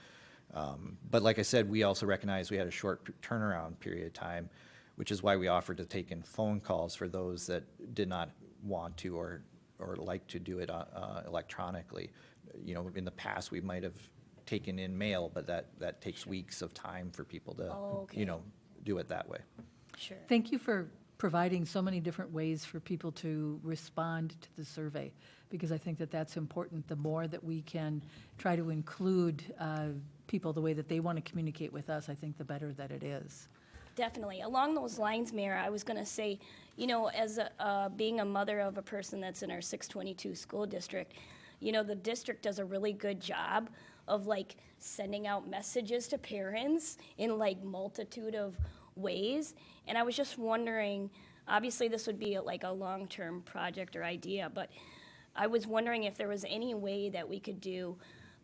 But like I said, we also recognize we had a short turnaround period of time, which is why we offered to take in phone calls for those that did not want to or like to do it electronically. In the past, we might have taken in mail, but that takes weeks of time for people to, do it that way. Sure. Thank you for providing so many different ways for people to respond to the survey, because I think that that's important. The more that we can try to include people the way that they want to communicate with us, I think the better that it is. Definitely. Along those lines, Mayor, I was going to say, as being a mother of a person that's in our 622 school district, the district does a really good job of sending out messages to parents in multitude of ways. And I was just wondering, obviously this would be a long-term project or idea, but I was wondering if there was any way that we could do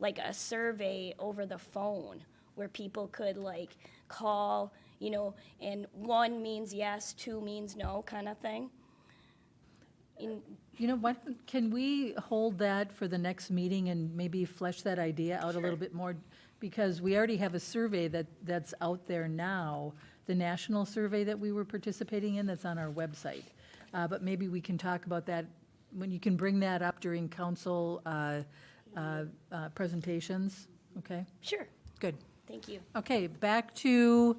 a survey over the phone where people could call, and 1 means yes, 2 means no kind of thing. What, can we hold that for the next meeting and maybe flesh that idea out a little bit more? Because we already have a survey that's out there now, the national survey that we were participating in that's on our website. But maybe we can talk about that, when you can bring that up during council presentations, okay? Sure. Good. Thank you. Okay, back to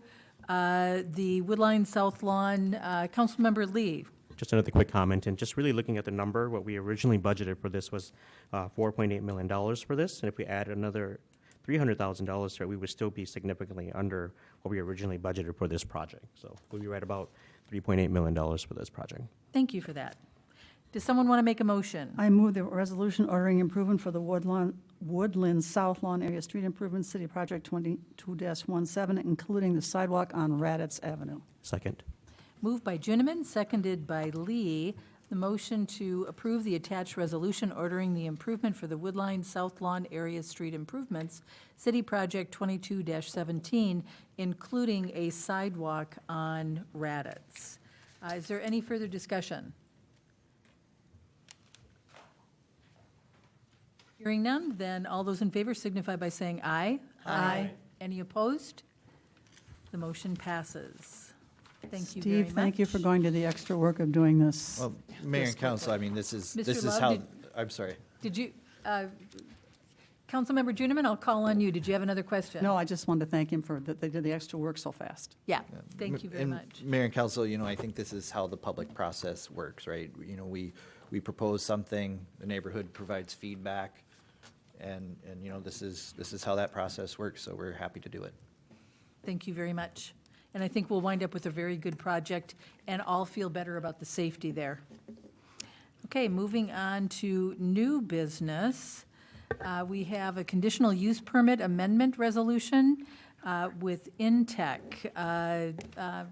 the Woodline South Lawn, Councilmember Lee. Just another quick comment, and just really looking at the number, what we originally budgeted for this was $4.8 million for this, and if we add another $300,000 to it, we would still be significantly under what we originally budgeted for this project. So we'll be right about $3.8 million for this project. Thank you for that. Does someone want to make a motion? I move the resolution ordering improvement for the Woodland South Lawn Area Street Improvement City Project 22-17, including the sidewalk on Raditz Avenue. Second. Moved by Juniman, seconded by Lee. The motion to approve the attached resolution ordering the improvement for the Woodline South Lawn Area Street Improvements, City Project 22-17, including a sidewalk on Raditz. Is there any further discussion? Hearing none, then all those in favor signify by saying aye. Aye. Any opposed? The motion passes. Thank you very much. Steve, thank you for going to the extra work of doing this. Well, Mayor and Council, this is Mr. Love, how, I'm sorry. Did you, Councilmember Juniman, I'll call on you. Did you have another question? No, I just wanted to thank him for that they did the extra work so fast. Yeah, thank you very And much. Mayor and Council, I think this is how the public process works, right? We propose something, the neighborhood provides feedback, and this is how that process works, so we're happy to do it. Thank you very much. And I think we'll wind up with a very good project and all feel better about the safety there. Okay, moving on to new business. We have a conditional use permit amendment resolution with Intech.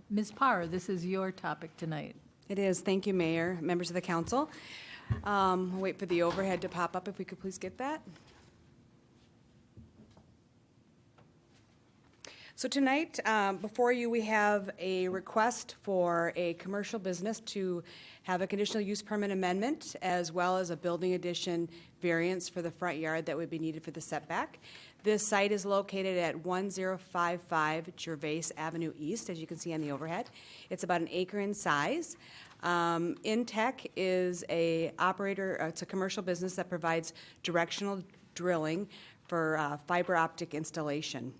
Ms. Parr, this is your topic tonight. It is. Thank you, Mayor, members of the council. We'll wait for the overhead to pop up, if we could please get that. So tonight, before you, we have a request for a commercial business to have a conditional use permit amendment, as well as a building addition variance for the front yard that would be needed for the setback. This site is located at 1055 Gervais Avenue East, as you can see on the overhead. It's about an acre in size. Intech is a operator, it's a commercial business that provides directional drilling for fiber optic installation.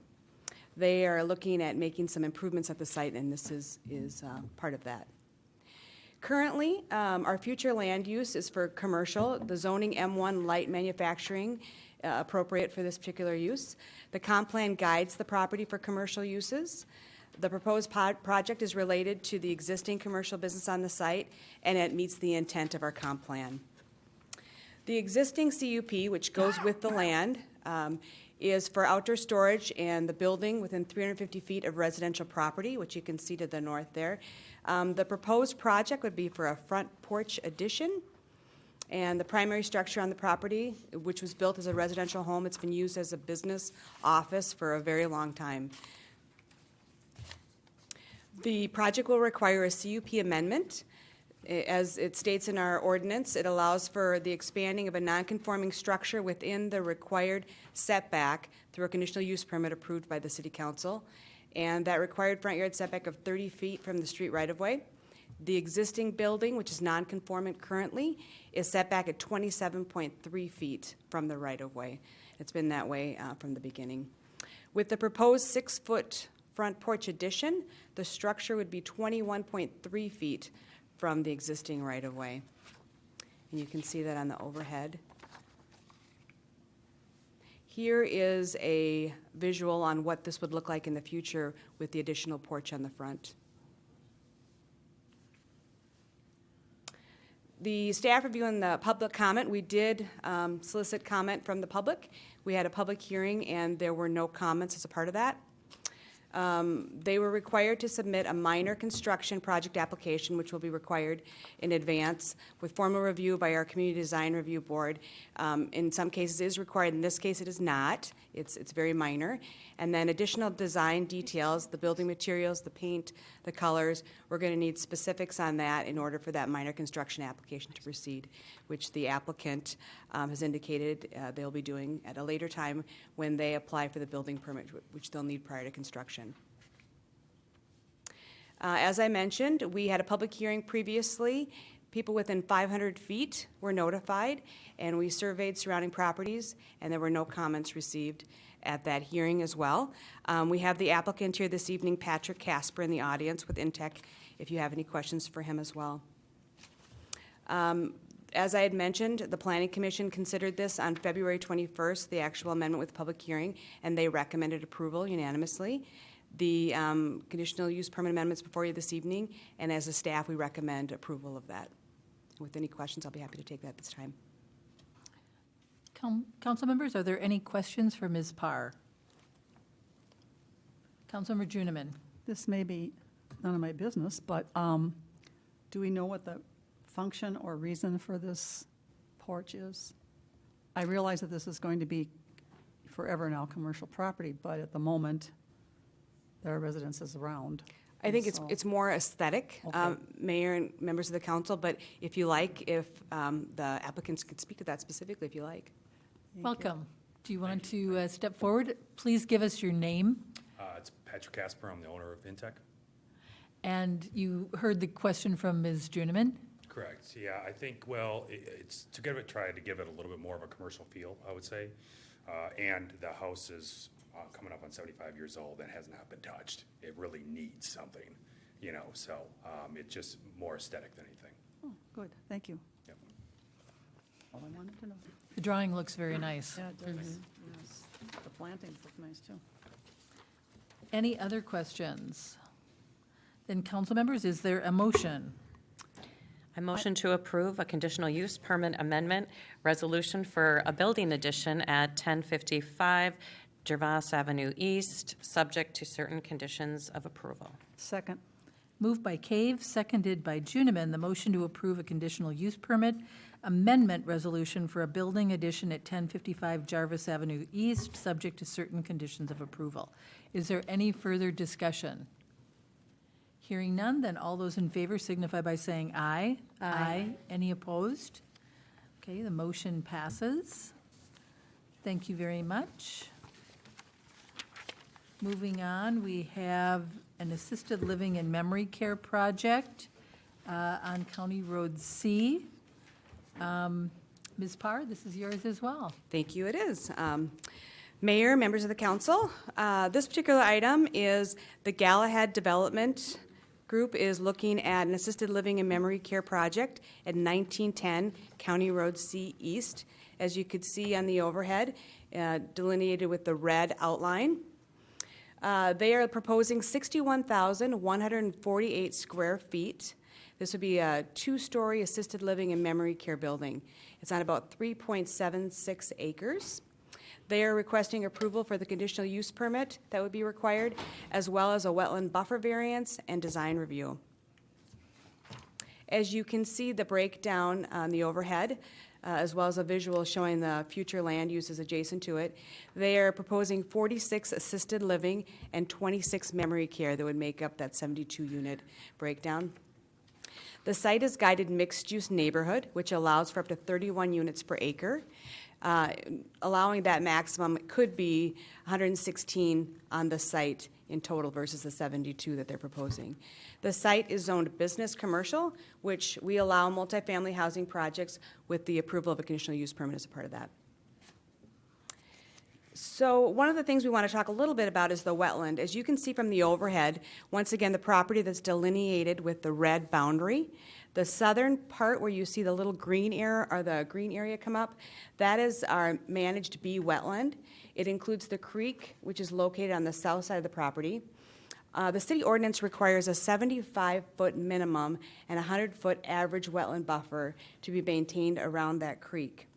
They are looking at making some improvements at the site, and this is part of that. Currently, our future land use is for commercial, the zoning M1 light manufacturing, appropriate for this particular use. The comp plan guides the property for commercial uses. The proposed project is related to the existing commercial business on the site, and it meets the intent of our comp plan. The existing CUP, which goes with the land, is for outdoor storage and the building within 350 feet of residential property, which you can see to the north there. The proposed project would be for a front porch addition, and the primary structure on the property, which was built as a residential home, it's been used as a business office for a very long time. The project will require a CUP amendment. As it states in our ordinance, it allows for the expanding of a nonconforming structure within the required setback through a conditional use permit approved by the City Council, and that required front yard setback of 30 feet from the street right-of-way. The existing building, which is nonconformant currently, is set back at 27.3 feet from the right-of-way. It's been that way from the beginning. With the proposed 6-foot front porch addition, the structure would be 21.3 feet from the existing right-of-way. And you can see that on the overhead. Here is a visual on what this would look like in the future with the additional porch on the front. The staff review and the public comment, we did solicit comment from the public. We had a public hearing and there were no comments as a part of that. They were required to submit a minor construction project application, which will be required in advance with formal review by our Community Design Review Board. In some cases it is required. In this case it is not. It's very minor. And then additional design details, the building materials, the paint, the colors, we're going to need specifics on that in order for that minor construction application to proceed, which the applicant has indicated they'll be doing at a later time when they apply for the building permit, which they'll need prior to construction. As I mentioned, we had a public hearing previously. People within 500 feet were notified, and we surveyed surrounding properties, and there were no comments received at that hearing as well. We have the applicant here this evening, Patrick Casper, in the audience with Intech, if you have any questions for him as well. As I had mentioned, the Planning Commission considered this on February 21st, the actual amendment with public hearing, and they recommended approval unanimously. The conditional use permit amendments before you this evening, and as a staff, we recommend approval of that. With any questions, I'll be happy to take that this time. Council members, are there any questions for Ms. Parr? Councilmember Juniman. This may be none of my business, but do we know what the function or reason for this porch is? I realize that this is going to be forever now commercial property, but at the moment, there are residences around. I think it's more aesthetic, Okay. Mayor and members of the council, but if you like, if the applicants could speak to that specifically, if you like. Welcome. Do you want to step forward? Please give us your name. It's Patrick Casper. I'm the owner of Intech. And you heard the question from Ms. Juniman? Correct. Yeah, I think, well, it's to try to give it a little bit more of a commercial feel, I would say. And the house is coming up on 75 years old and has not been touched. It really needs something, you know, so it's just more aesthetic than anything. Oh, good, thank you. Yep. All I wanted to know. The drawing looks very nice. Yeah, it does. Yes. The plantings look nice, too. Any other questions? Then, council members, is there a motion? I motion to approve a conditional use permit amendment resolution for a building addition at 1055 Gervais Avenue East, subject to certain conditions of approval. Second. Moved by Cave, seconded by Juniman, the motion to approve a conditional use permit amendment resolution for a building addition at 1055 Jarvis Avenue East, subject to certain conditions of approval. Is there any further discussion? Hearing none, then all those in favor signify by saying aye. Aye. Any opposed? Okay, the motion passes. Thank you very much. Moving on, we have an assisted living and memory care project on County Road C. Ms. Parr, this is yours as well. Thank you, it is. Mayor, members of the council, this particular item is the Galahad Development Group is looking at an assisted living and memory care project at 1910 County Road C East. As you could see on the overhead, delineated with the red outline. They are proposing 61,148 square feet. This would be a two-story assisted living and memory care building. It's on about 3.76 acres. They are requesting approval for the conditional use permit that would be required, as well as a wetland buffer variance and design review. As you can see the breakdown on the overhead, as well as a visual showing the future land uses adjacent to it, they are proposing 46 assisted living and 26 memory care that would make up that 72-unit breakdown. The site is guided mixed-use neighborhood, which allows for up to 31 units per acre. Allowing that maximum could be 116 on the site in total versus the 72 that they're proposing. The site is zoned business commercial, which we allow multifamily housing projects with the approval of a conditional use permit as a part of that. So one of the things we want to talk a little bit about is the wetland. As you can see from the overhead, once again, the property that's delineated with the red boundary. The southern part where you see the little green area or the green area come up, that is our managed B wetland. It includes the creek, which is located on the south side of the property. The city ordinance requires a 75-foot minimum and a 100-foot average wetland buffer to be maintained around that creek.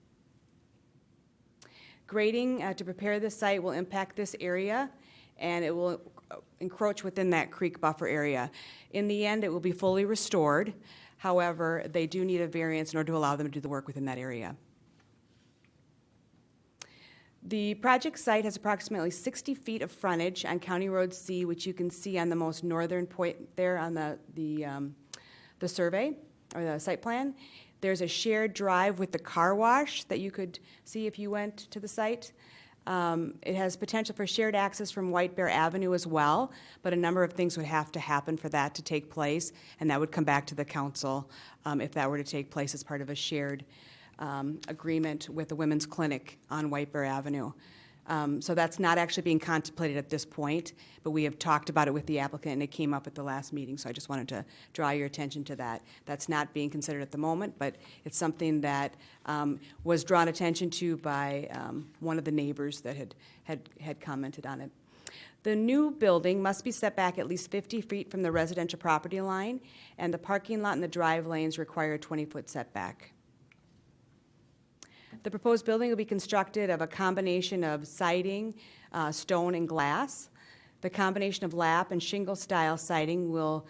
Grading to prepare the site will impact this area, and it will encroach within that creek buffer area. In the end, it will be fully restored. However, they do need a variance in order to allow them to do the work within that area. The project site has approximately 60 feet of frontage on County Road C, which you can see on the most northern point there on the survey or the site plan. There's a shared drive with the car wash that you could see if you went to the site. It has potential for shared access from White Bear Avenue as well, but a number of things would have to happen for that to take place, and that would come back to the council if that were to take place as part of a shared agreement with the Women's Clinic on White Bear Avenue. So that's not actually being contemplated at this point, but we have talked about it with the applicant, and it came up at the last meeting, so I just wanted to draw your attention to that. That's not being considered at the moment, but it's something that was drawn attention to by one of the neighbors that had commented on it. The new building must be set back at least 50 feet from the residential property line, and the parking lot and the drive lanes require a 20-foot setback. The proposed building will be constructed of a combination of siding, stone, and glass. The combination of lap and shingle-style siding will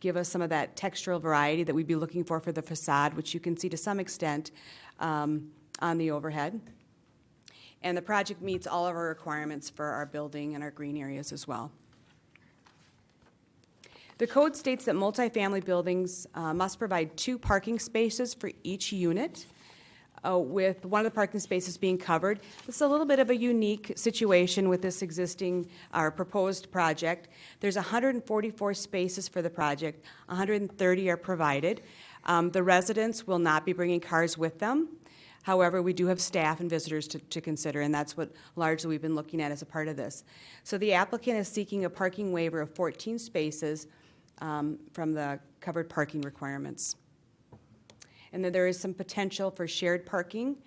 give us some of that textural variety that we'd be looking for the facade, which you can see to some extent on the overhead. And the project meets all of our requirements for our building and our green areas as well. The code states that multifamily buildings must provide 2 parking spaces for each unit. With one of the parking spaces being covered. This is a little bit of a unique situation with this existing, our proposed project. There's 144 spaces for the project, 130 are provided. The residents will not be bringing cars with them. However, we do have staff and visitors to consider, and that's what largely we've been looking at as a part of this. So the applicant is seeking a parking waiver of 14 spaces from the covered parking requirements. And then there is some potential for shared parking,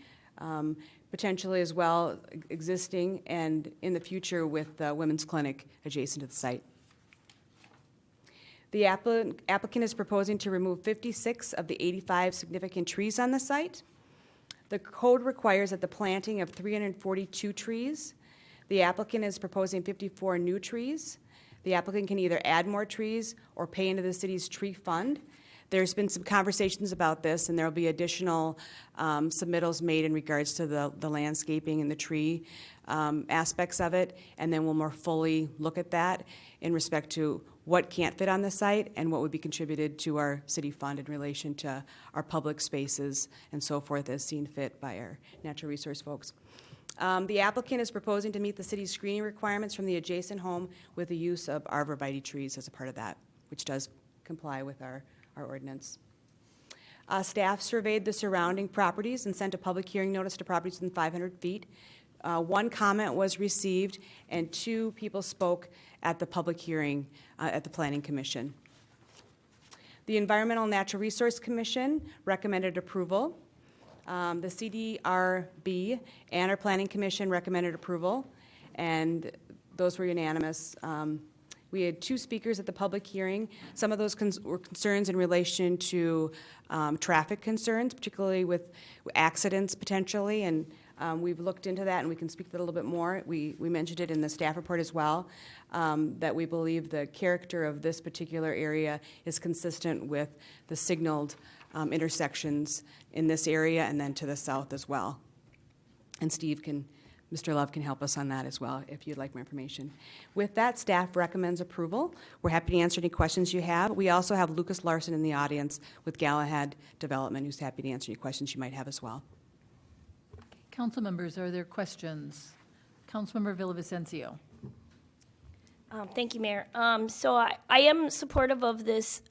potentially as well existing and in the future with the Women's Clinic adjacent to the site. The applicant is proposing to remove 56 of the 85 significant trees on the site. The code requires that the planting of 342 trees. The applicant is proposing 54 new trees. The applicant can either add more trees or pay into the city's tree fund. There's been some conversations about this, and there will be additional submittals made in regards to the landscaping and the tree aspects of it, and then we'll more fully look at that in respect to what can't fit on the site and what would be contributed to our city fund in relation to our public spaces and so forth as seen fit by our natural resource folks. The applicant is proposing to meet the city's screening requirements from the adjacent home with the use of arborvitae trees as a part of that, which does comply with our ordinance. Staff surveyed the surrounding properties and sent a public hearing notice to properties within 500 feet. One comment was received, and 2 people spoke at the public hearing at the Planning Commission. The Environmental and Natural Resource Commission recommended approval. The CDRB and our Planning Commission recommended approval, and those were unanimous. We had 2 speakers at the public hearing. Some of those were concerns in relation to traffic concerns, particularly with accidents potentially, and we've looked into that, and we can speak to that a little bit more. We mentioned it in the staff report as well, that we believe the character of this particular area is consistent with the signaled intersections in this area and then to the south as well. And Mr. Love can help us on that as well if you'd like more information. With that, staff recommends approval. We're happy to answer any questions you have. We also have Lucas Larson in the audience with Galahad Development, who's happy to answer any questions you might have as well. Council members, are there questions? Councilmember Villavicencio. Thank you, Mayor. So I am supportive of this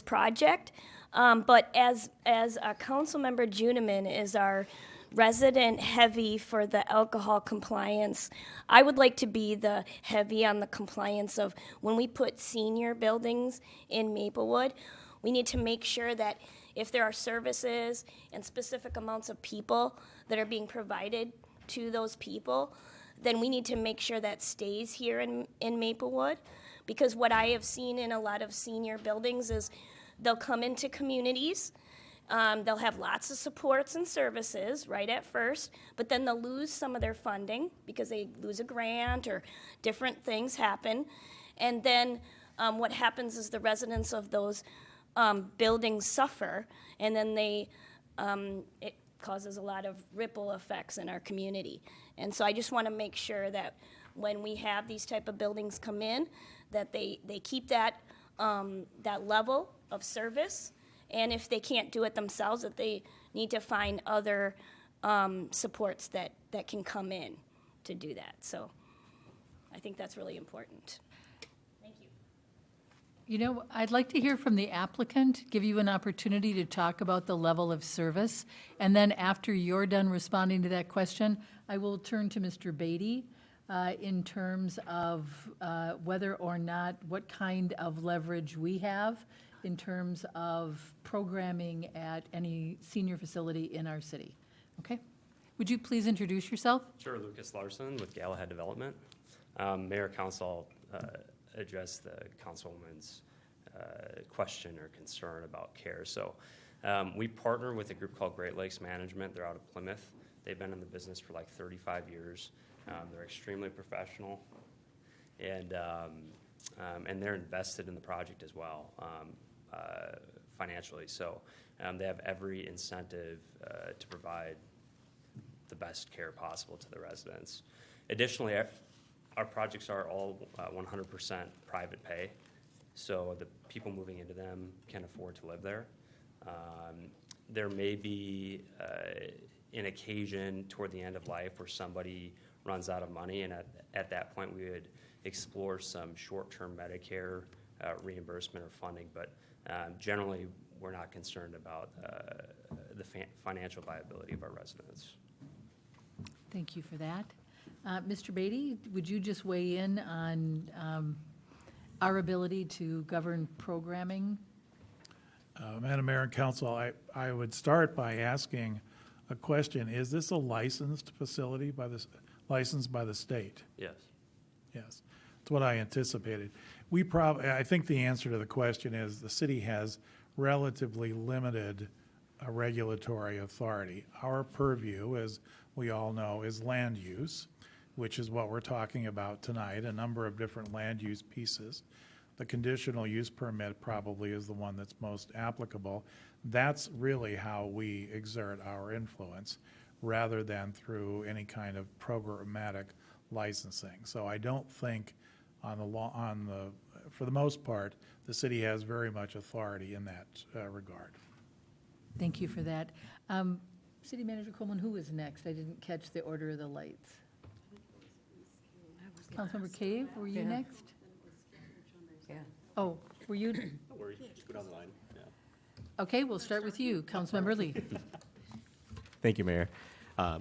project, but as Councilmember Juniman is our resident heavy for the alcohol compliance, I would like to be the heavy on the compliance of when we put senior buildings in Maplewood, we need to make sure that if there are services and specific amounts of people that are being provided to those people, then we need to make sure that stays here in Maplewood. Because what I have seen in a lot of senior buildings is they'll come into communities, they'll have lots of supports and services right at first, but then they'll lose some of their funding because they lose a grant or different things happen. And then what happens is the residents of those buildings suffer, and then it causes a lot of ripple effects in our community. And so I just want to make sure that when we have these type of buildings come in, that they keep that level of service. And if they can't do it themselves, that they need to find other supports that can come in to do that. So I think that's really important. Thank you. You know, I'd like to hear from the applicant, give you an opportunity to talk about the level of service. And then after you're done responding to that question, I will turn to Mr. Beatty in terms of whether or not, what kind of leverage we have in terms of programming at any senior facility in our city. Okay? Would you please introduce yourself? Sure, Lucas Larson with Galahad Development. Mayor, Council, address the Councilwoman's question or concern about care. So we partner with a group called Great Lakes Management. They're out of Plymouth. They've been in the business for like 35 years. They're extremely professional, and they're invested in the project as well. Financially. So they have every incentive to provide the best care possible to the residents. Additionally, our projects are all 100% private pay, so the people moving into them can afford to live there. There may be an occasion toward the end of life where somebody runs out of money, and at that point we would explore some short-term Medicare reimbursement or funding, but generally, we're not concerned about the financial viability of our residents. Thank you for that. Mr. Beatty, would you just weigh in on our ability to govern programming? Madam Mayor and Council, I would start by asking a question. Is this a licensed facility licensed by the state? Yes. Yes. That's what I anticipated. I think the answer to the question is the city has relatively limited regulatory authority. Our purview, as we all know, is land use, which is what we're talking about tonight, a number of different land use pieces. The conditional use permit probably is the one that's most applicable. That's really how we exert our influence, rather than through any kind of programmatic licensing. So I don't think for the most part, the city has very much authority in that regard. Thank you for that. City Manager Coleman, who is next? I didn't catch the order of the lights. Councilmember Cave, were you next? Yeah. Oh, were you? Don't worry, just go down the line. Yeah. Okay, we'll start with you, Councilmember Lee. Thank you, Mayor.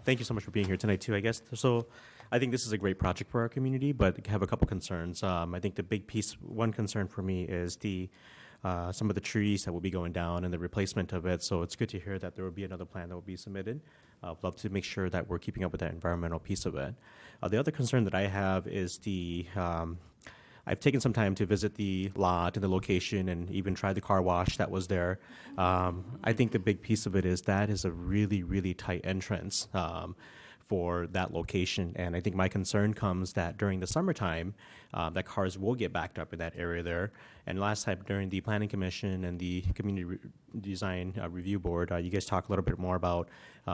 Thank you so much for being here tonight, too, I guess. So I think this is a great project for our community, but I have a couple concerns. I think the big piece, one concern for me is some of the trees that will be going down and the replacement of it. So it's good to hear that there will be another plan that will be submitted. I'd love to make sure that we're keeping up with that environmental piece of it. The other concern that I have is I've taken some time to visit the lot and the location and even try the car wash that was there. I think the big piece of it is that is a really, really tight entrance for that location. And I think my concern comes that during the summertime, that cars will get backed up in that area there. And last time during the Planning Commission and the Community Design Review Board, you guys talked a little bit more about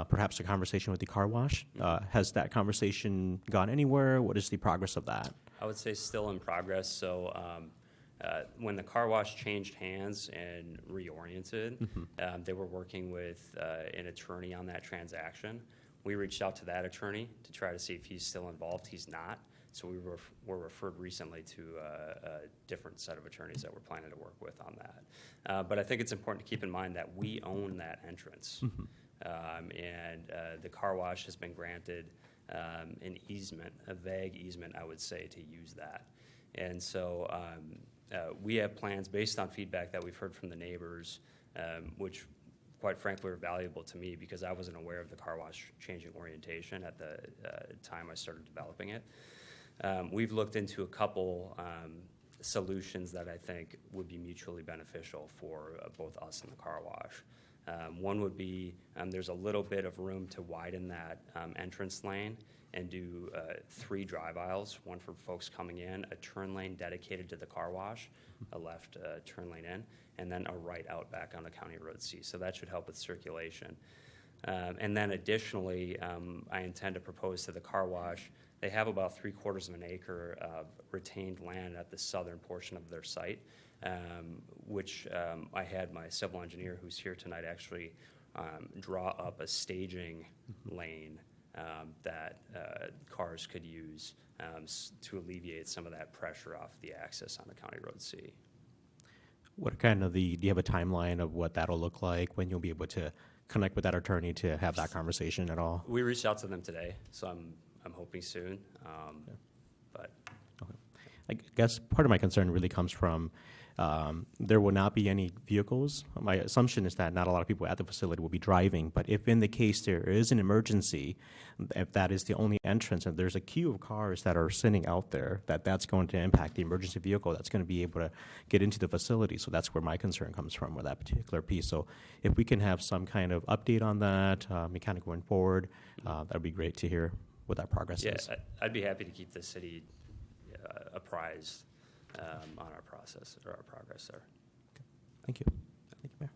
perhaps a conversation with the car wash. Has that conversation gone anywhere? What is the progress of that? I would say still in progress. So when the car wash changed hands and reoriented, they were working with an attorney on that transaction. We reached out to that attorney to try to see if he's still involved. He's not. So we were referred recently to a different set of attorneys that we're planning to work with on that. But I think it's important to keep in mind that we own that entrance. And the car wash has been granted an easement, a vague easement, I would say, to use that. And so we have plans based on feedback that we've heard from the neighbors, which quite frankly are valuable to me because I wasn't aware of the car wash changing orientation at the time I started developing it. We've looked into a couple solutions that I think would be mutually beneficial for both us and the car wash. One would be there's a little bit of room to widen that entrance lane and do 3 drive aisles, one for folks coming in, a turn lane dedicated to the car wash, a left turn lane in, and then a right out back onto County Road C. So that should help with circulation. And then additionally, I intend to propose to the car wash, they have about 3/4 of an acre of retained land at the southern portion of their site, which I had my civil engineer who's here tonight actually draw up a staging lane that cars could use to alleviate some of that pressure off the access on the County Road C. What kind of do you have a timeline of what that'll look like, when you'll be able to connect with that attorney to have that conversation at all? We reached out to them today, so I'm hoping soon. But okay. I guess part of my concern really comes from there will not be any vehicles. My assumption is that not a lot of people at the facility will be driving, but if in the case there is an emergency, if that is the only entrance and there's a queue of cars that are sitting out there, that's going to impact the emergency vehicle that's going to be able to get into the facility. So that's where my concern comes from with that particular piece. So if we can have some kind of update on that, kind of going forward, that would be great to hear what that progress is. Yeah, I'd be happy to keep the city apprised on our process or our progress there. Okay. Thank you. Thank you,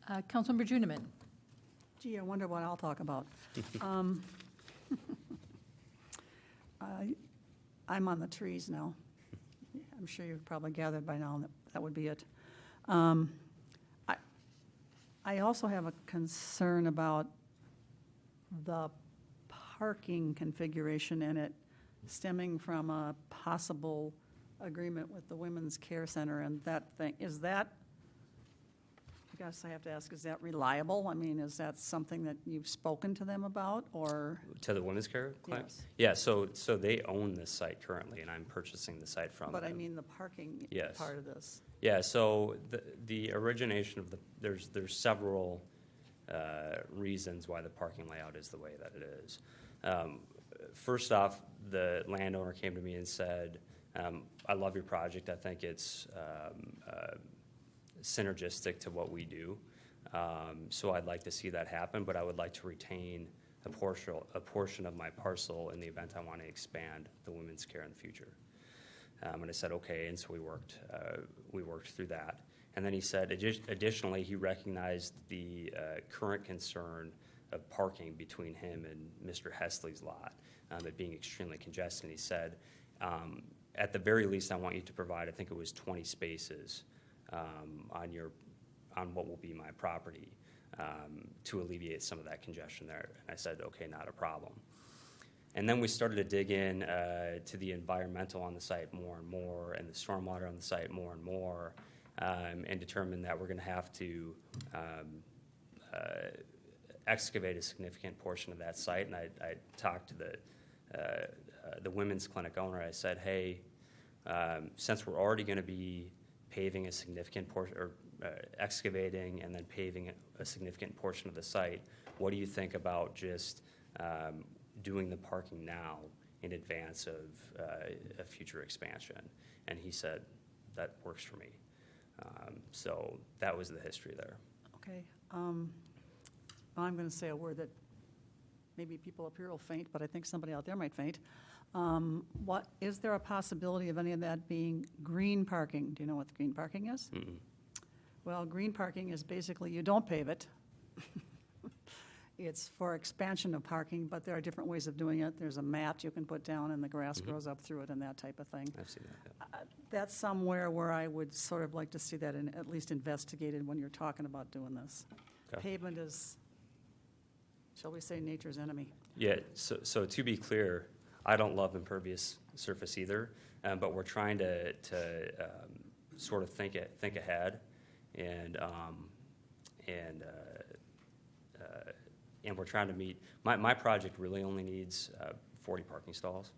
Mayor. Councilmember Juniman. Gee, I wonder what I'll talk about. I'm on the trees now. I'm sure you've probably gathered by now that would be it. I also have a concern about the parking configuration in it stemming from a possible agreement with the Women's Care Center and that thing. Is that, I guess I have to ask, is that reliable? I mean, is that something that you've spoken to them about, or? To the Women's Care Clinic? Yes. Yeah, so they own this site currently, and I'm purchasing the site from them. But I mean the parking Yes. part of this. Yeah, so the origination of there's several reasons why the parking layout is the way that it is. First off, the landowner came to me and said, I love your project. I think it's synergistic to what we do. So I'd like to see that happen, but I would like to retain a portion of my parcel in the event I want to expand the women's care in the future. And I said, okay, and so we worked through that. And then he said, additionally, he recognized the current concern of parking between him and Mr. Hesley's lot, it being extremely congested. And he said, at the very least, I want you to provide, I think it was 20 spaces on what will be my property to alleviate some of that congestion there. And I said, okay, not a problem. And then we started to dig in to the environmental on the site more and more, and the stormwater on the site more and more, and determined that we're going to have to excavate a significant portion of that site. And I talked to the women's clinic owner. I said, hey, since we're already going to be paving a significant portion, or excavating and then paving a significant portion of the site, what do you think about just doing the parking now in advance of a future expansion? And he said, that works for me. So that was the history there. Okay. I'm going to say a word that maybe people up here will faint, but I think somebody out there might faint. Is there a possibility of any of that being green parking? Do you know what the green parking is? Mm-mm. Well, green parking is basically you don't pave it. It's for expansion of parking, but there are different ways of doing it. There's a mat you can put down and the grass grows up through it and that type of thing. I've seen that. Yeah. That's somewhere where I would sort of like to see that at least investigated when you're talking about doing this. Okay. Pavement is, shall we say, nature's enemy. Yeah, so to be clear, I don't love impervious surface either, but we're trying to sort of think ahead, and we're trying to meet, my project really only needs 40 parking stalls,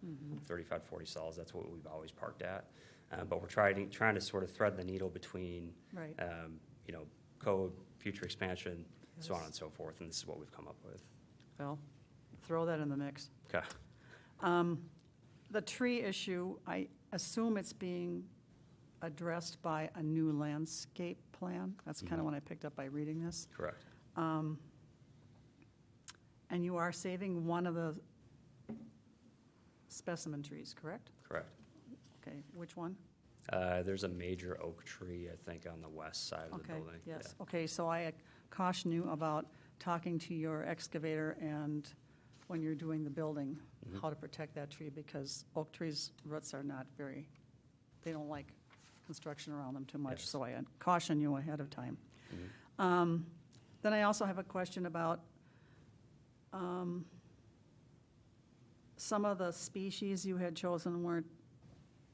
35, 40 stalls. That's what we've always parked at. But we're trying to sort of thread the needle between, Right. Code, future expansion, so on Yes. and so forth, and this is what we've come up with. Well, throw that in the mix. Okay. The tree issue, I assume it's being addressed by a new landscape plan. That's kind of what I picked up by reading this. Correct. And you are saving one of the specimen trees, correct? Correct. Okay, which one? There's a major oak tree, I think, on the west side of the Okay, building. yes. Okay, so I caution you about talking to your excavator and when you're doing the building, how to protect that tree, because oak trees' roots are not very, they don't like construction around them too much, Yes. so I caution you ahead of time. Mm-hmm. Then I also have a question about some of the species you had chosen weren't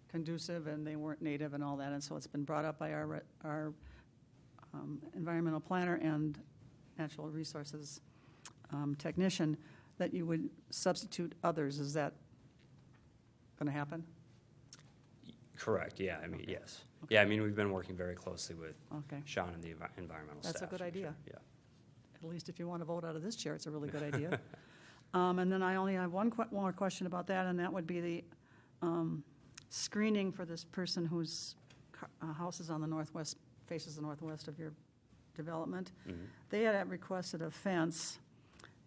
conducive and they weren't native and all that, and so it's been brought up by our environmental planner and natural resources technician that you would substitute others. Is that going to happen? Correct, yeah, I mean, yes. Yeah, I mean, we've been working very closely with Okay. Sean and the environmental staff. That's a good for idea. sure, Yeah. At least if you want to vote out of this chair, it's a really good idea. And then I only have one more question about that, and that would be the screening for this person whose house is on the northwest, faces the northwest of your development. Mm-hmm. They had requested a fence,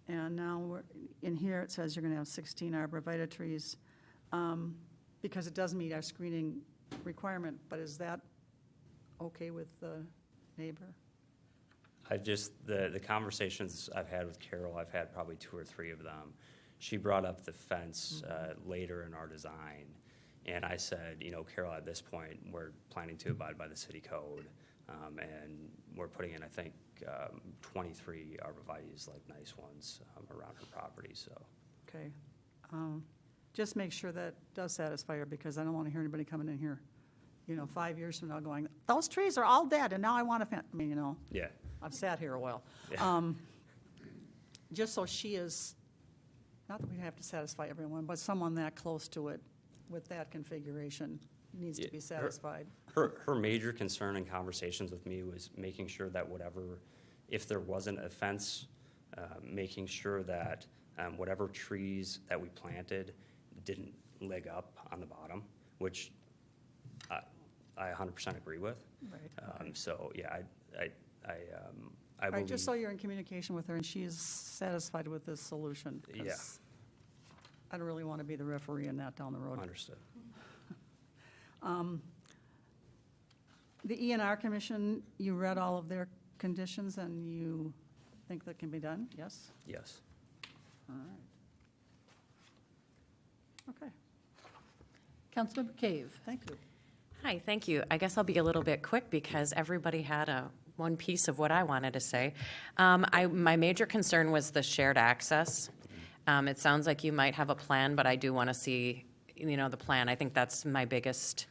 and now in here it says you're going to have 16 arborvitae trees, because it does meet our screening requirement, but is that okay with the neighbor? The conversations I've had with Carol, I've had probably 2 or 3 of them. She brought up the fence later in our design, and I said, Carol, at this point, we're planning to abide by the city code, and we're putting in, I think, 23 arborvitaes, like nice ones, around her property, so. Okay. Just make sure that does satisfy her, because I don't want to hear anybody coming in here, 5 years from now going, those trees are all dead, and now I want to fence. I mean, Yeah. I've sat here a while. Yeah. Just so she is, not that we have to satisfy everyone, but someone that close to it with that configuration needs to Yeah, be satisfied. Her major concern in conversations with me was making sure that if there wasn't a fence, making sure that whatever trees that we planted didn't leg up on the bottom, which I 100% agree with. Right. So, yeah, I All right, believe. just so you're in communication with her and she's satisfied with this solution. 'cause Yeah. I don't really want to be the referee in that down the road. Understood. The ENR Commission, you read all of their conditions and you think that can be done? Yes? Yes. All right. Okay, Councilmember Cave. thank you. Hi, thank you. I guess I'll be a little bit quick because everybody had one piece of what I wanted to say. My major concern was the shared access. It sounds like you might have a plan, but I do want to see, the plan. I think that's my biggest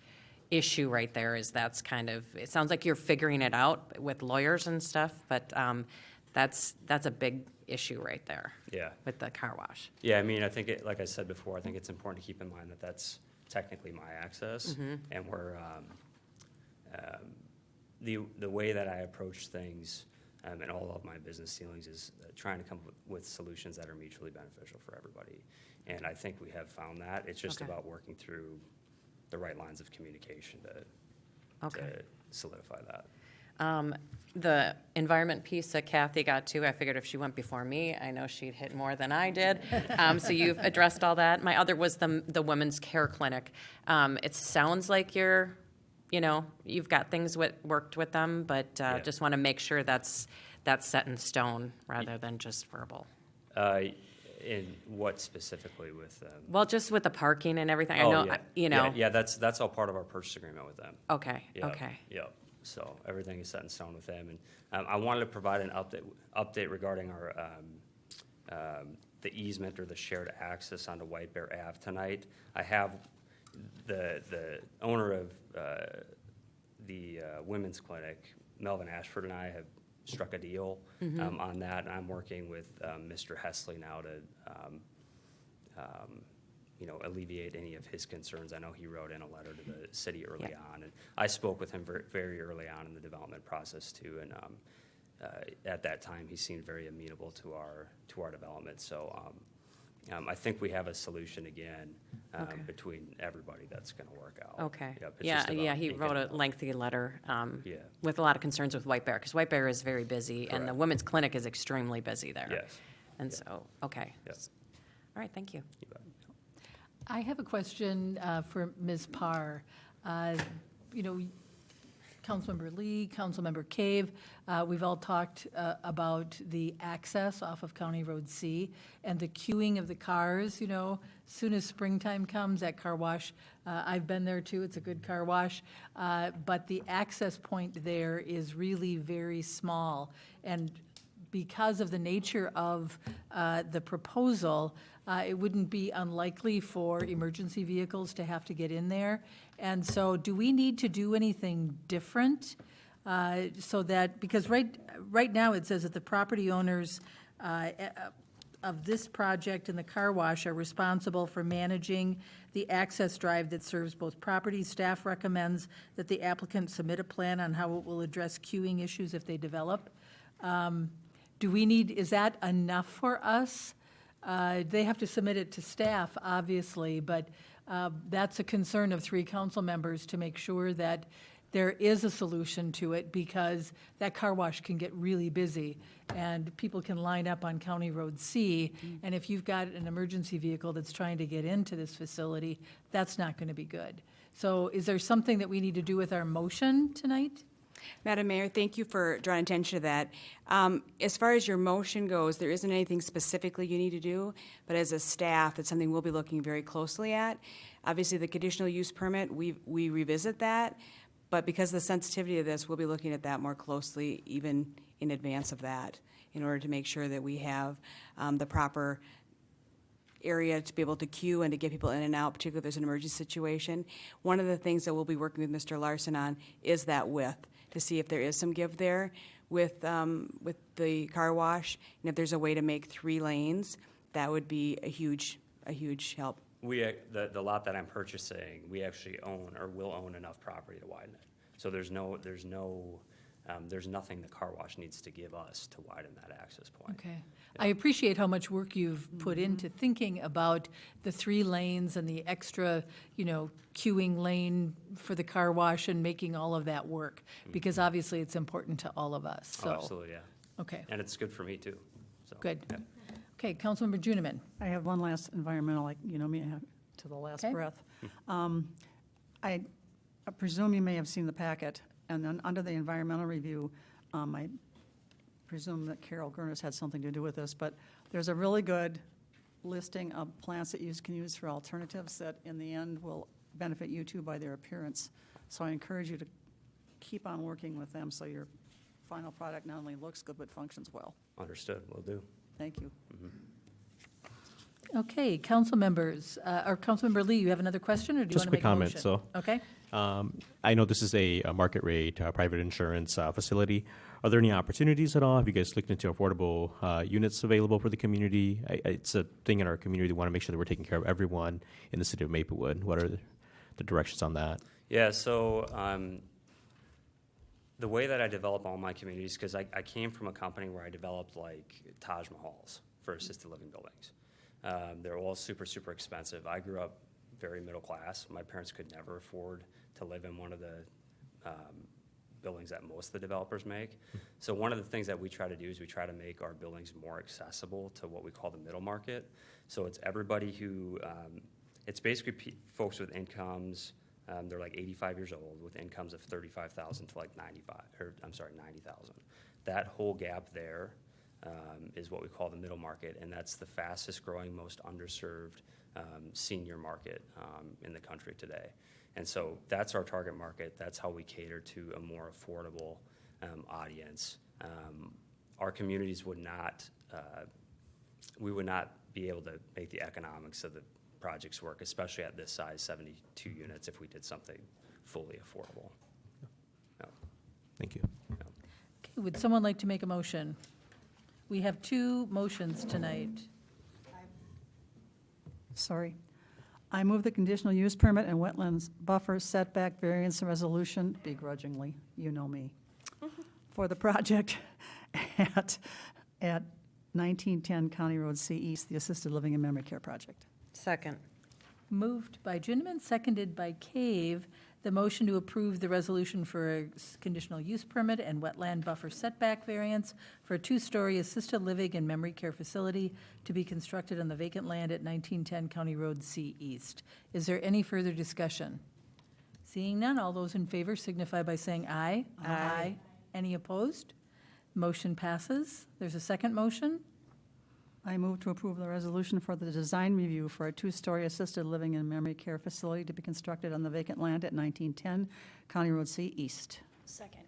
issue right there is that's kind of, it sounds like you're figuring it out with lawyers and stuff, but that's a big issue right there. Yeah. With the car wash. Yeah, I mean, I think, like I said before, I think it's important to keep in mind that that's technically my access, and we're, the way that I approach things in all of my business dealings is trying to come with solutions that are mutually beneficial for everybody. And I think we have found that. It's just Okay. about working through the right lines of communication to Okay. solidify that. The environment piece that Kathy got to, I figured if she went before me, I know she'd hit more than I did. So you've addressed all that. My other was the women's care clinic. It sounds like you've got things worked with them, but just want to make sure that's set in stone rather than just verbal. In what specifically with them? Well, just with the parking and everything. Oh, I know, yeah. Yeah, that's all part of our purchase agreement with them. Okay, Yep, okay. Yep. So everything is set in stone with them. And I wanted to provide an update regarding our, the easement or the shared access onto White Bear Ave tonight. I have the owner of the women's clinic, Melvin Ashford, and I have struck a deal on that. And I'm working with Mr. Hesley now to alleviate any of his concerns. I know he wrote in a letter to the city early on, and I spoke with him very early on in the development process too. And at that time, he seemed very amenable to our development. So I think we have a solution again between everybody that's going to work out. Okay. Yep, it's just about He making wrote a it- lengthy letter Yeah. with a lot of concerns with White Bear, because White Bear is very busy, and the Correct. women's clinic is extremely busy there. Yes. And Yeah. so, okay. Yes. All right, thank you. You bet. I have a question for Ms. Parr. Councilmember Lee, Councilmember Cave, we've all talked about the access off of County Road C and the queuing of the cars, soon as springtime comes, that car wash, I've been there too, it's a good car wash, but the access point there is really very small. And because of the nature of the proposal, it wouldn't be unlikely for emergency vehicles to have to get in there. And so do we need to do anything different so that, because right now it says that the property owners of this project and the car wash are responsible for managing the access drive that serves both properties. Staff recommends that the applicant submit a plan on how it will address queuing issues if they develop. Is that enough for us? They have to submit it to staff, obviously, but that's a concern of 3 council members to make sure that there is a solution to it, because that car wash can get really busy and people can line up on County Road C. And if you've got an emergency vehicle that's trying to get into this facility, that's not going to be good. So is there something that we need to do with our motion tonight? Madam Mayor, thank you for drawing attention to that. As far as your motion goes, there isn't anything specifically you need to do, but as a staff, it's something we'll be looking very closely at. Obviously, the conditional use permit, we revisit that, but because of the sensitivity of this, we'll be looking at that more closely even in advance of that, in order to make sure that we have the proper area to be able to queue and to get people in and out, particularly if there's an emergency situation. One of the things that we'll be working with Mr. Larson on is that width, to see if there is some give there with the car wash. And if there's a way to make 3 lanes, that would be a huge help. The lot that I'm purchasing, we actually own or will own enough property to widen it. So there's no there's nothing the car wash needs to give us to widen that access point. Okay. I appreciate how much work you've put into thinking about the 3 lanes and the extra, queuing lane for the car wash and making all of that work, because obviously it's important to all of us, so. Oh, absolutely, yeah. Okay, And it's good for me, too. So, good. yeah. Okay, Councilmember Juniman. I have one last environmental, like, me, I have to the last Okay. breath. I presume you may have seen the packet, and then under the environmental review, I presume that Carol Gurnis had something to do with this, but there's a really good listing of plants that you can use for alternatives that in the end will benefit you too by their appearance. So I encourage you to keep on working with them so your final product not only looks good but functions well. Understood, will do. Thank you. Okay, council members, or Councilmember Lee, you have another question, or do you Just want to a make a quick motion? comment, Okay. I know this is a market rate private insurance facility. Are there any opportunities at all? Have you guys looked into affordable units available for the community? It's a thing in our community. We want to make sure that we're taking care of everyone in the city of Maplewood. What are the directions on that? Yeah, so the way that I develop all my communities, because I came from a company where I developed like Taj Mahals for assisted living buildings. They're all super, super expensive. I grew up very middle class. My parents could never afford to live in one of the buildings that most of the developers make. So one of the things that we try to do is we try to make our buildings more accessible to what we call the middle market. So it's everybody who, it's basically folks with incomes, they're like 85 years old with incomes of 35,000 to like 90,000. That whole gap there is what we call the middle market, and that's the fastest growing, most underserved senior market in the country today. And so that's our target market. That's how we cater to a more affordable audience. Our communities would not, we would not be able to make the economics of the projects work, especially at this size, 72 units, if we did something fully affordable. No. Thank you. No. Okay, would someone like to make a motion? We have 2 motions tonight. Sorry. I move the conditional use permit and wetlands buffer setback variance resolution, begrudgingly, you know me, for the project at 1910 County Road C East, the Assisted Living and Memory Care Project. Second. Moved by Juniman, seconded by Cave. The motion to approve the resolution for a conditional use permit and wetland buffer setback variance for a 2-story assisted living and memory care facility to be constructed on the vacant land at 1910 County Road C East. Is there any further discussion? Seeing none, all those in favor signify by saying aye. Aye. Any opposed? Motion passes. There's a second motion. I move to approve the resolution for the design review for a 2-story assisted living and memory care facility to be constructed on the vacant land at 1910 County Road C East. Second.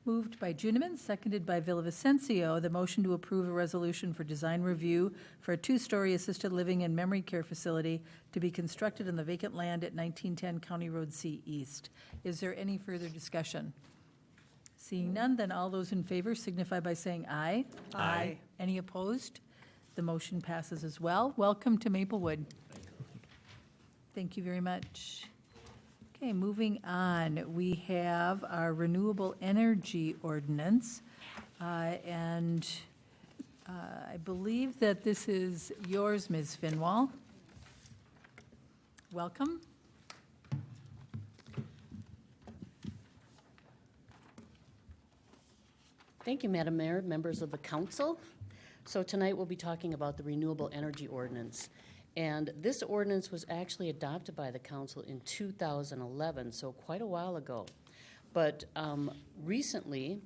Moved by Juniman, seconded by Villavicencio. The motion to approve a resolution for design review for a 2-story assisted living and memory care facility to be constructed on the vacant land at 1910 County Road C East. Is there any further discussion? Seeing none, then all those in favor signify by saying aye. Aye. Any opposed? The motion passes as well. Welcome to Maplewood. Thank you very much. Okay, moving on, we have our renewable energy ordinance. And I believe that this is yours, Ms. Finwall. Welcome. Thank you, Madam Mayor, members of the council. So tonight we'll be talking about the Renewable Energy Ordinance. And this ordinance was actually adopted by the council in 2011, so quite a while ago. But recently,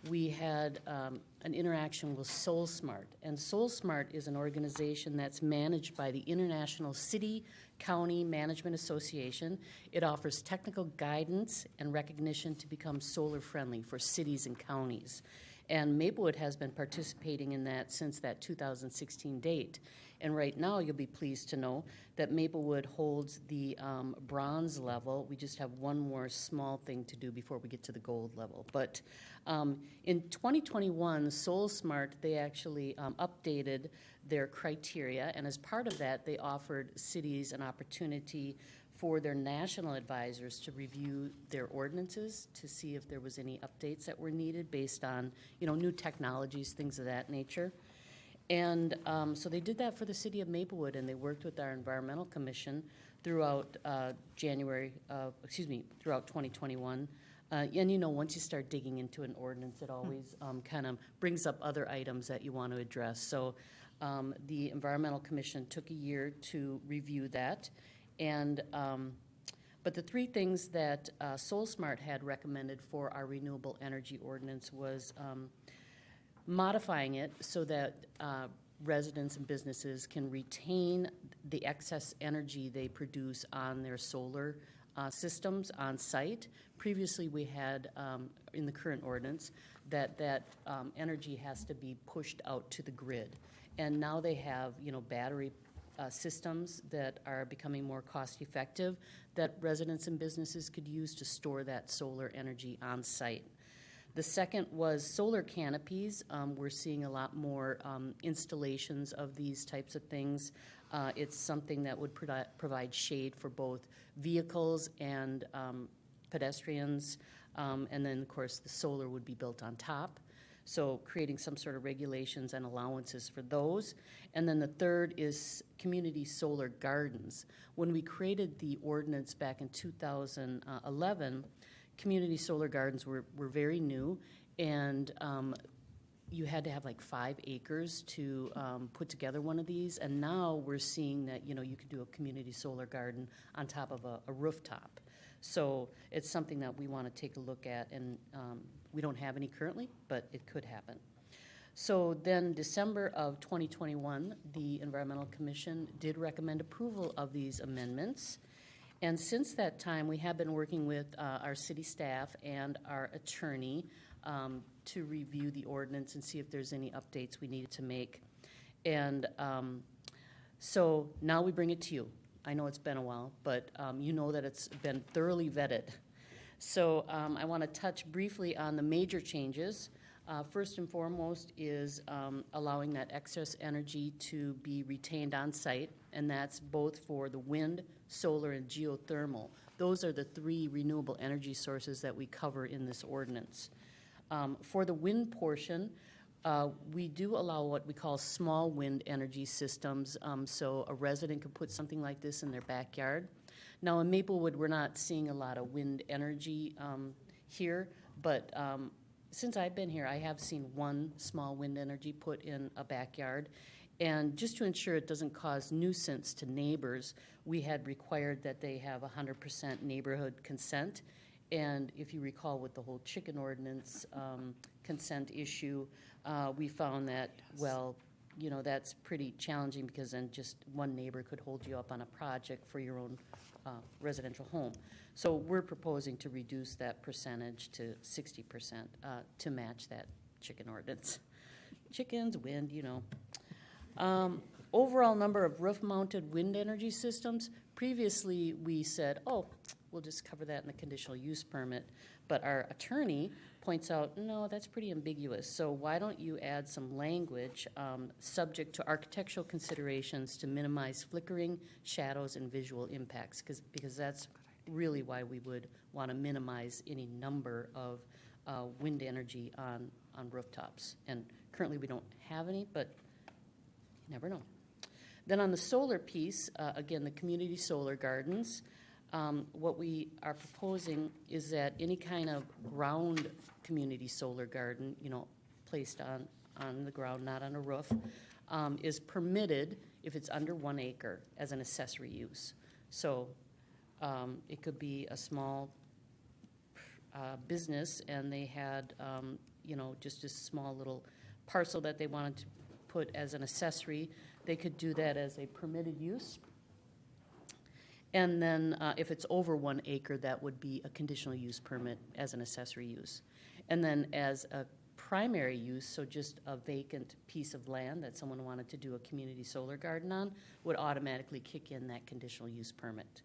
we had an interaction with SoulSmart. And SoulSmart is an organization that's managed by the International City County Management Association. It offers technical guidance and recognition to become solar friendly for cities and counties. And Maplewood has been participating in that since that 2016 date. And right now, you'll be pleased to know that Maplewood holds the bronze level. We just have one more small thing to do before we get to the gold level. But in 2021, SoulSmart, they actually updated their criteria. And as part of that, they offered cities an opportunity for their national advisors to review their ordinances to see if there was any updates that were needed based on, new technologies, things of that nature. And so they did that for the city of Maplewood, and they worked with our environmental commission throughout throughout 2021. And once you start digging into an ordinance, it always kind of brings up other items that you want to address. So the environmental commission took a year to review that. And but the three things that SolSmart had recommended for our renewable energy ordinance was modifying it so that residents and businesses can retain the excess energy they produce on their solar systems on site. Previously, we had in the current ordinance that energy has to be pushed out to the grid, and now they have battery systems that are becoming more cost effective that residents and businesses could use to store that solar energy on site. The second was solar canopies. We're seeing a lot more installations of these types of things. It's something that would provide shade for both vehicles and pedestrians. And then, of course, the solar would be built on top. So creating some sort of regulations and allowances for those. And then the third is community solar gardens. When we created the ordinance back in 2011, community solar gardens were very new, and you had to have like 5 acres to put together one of these. And now we're seeing that you could do a community solar garden on top of a rooftop. So it's something that we want to take a look at, and we don't have any currently, but it could happen. So then December of 2021, the Environmental Commission did recommend approval of these amendments. And since that time, we have been working with our city staff and our attorney to review the ordinance and see if there's any updates we needed to make. And so now we bring it to you. I know it's been a while, but you know that it's been thoroughly vetted. So I want to touch briefly on the major changes. First and foremost is allowing that excess energy to be retained on site, and that's both for the wind, solar, and geothermal. Those are the 3 renewable energy sources that we cover in this ordinance. For the wind portion, we do allow what we call small wind energy systems, so a resident could put something like this in their backyard. Now in Maplewood, we're not seeing a lot of wind energy here, but since I've been here, I have seen 1 small wind energy put in a backyard. And just to ensure it doesn't cause nuisance to neighbors, we had required that they have 100% neighborhood consent. And if you recall with the whole chicken ordinance consent issue, we found that, that's pretty challenging because then just one neighbor could hold you up on a project for your own residential home. So we're proposing to reduce that percentage to 60% to match that chicken ordinance. Chickens, wind, Overall number of roof-mounted wind energy systems, previously we said, we'll just cover that in the conditional use permit. But our attorney points out, no, that's pretty ambiguous. So why don't you add some language subject to architectural considerations to minimize flickering, shadows, and visual impacts? Because that's really why we would want to minimize any number of wind energy on rooftops. And currently we don't have any, but you never know. Then on the solar piece, again, the community solar gardens, what we are proposing is that any kind of ground community solar garden, placed on the ground, not on a roof, is permitted if it's under 1 acre as an accessory use. So it could be a small business and they had, just a small little parcel that they wanted to put as an accessory. They could do that as a permitted use. And then if it's over 1 acre, that would be a conditional use permit as an accessory use. And then as a primary use, so just a vacant piece of land that someone wanted to do a community solar garden on, would automatically kick in that conditional use permit.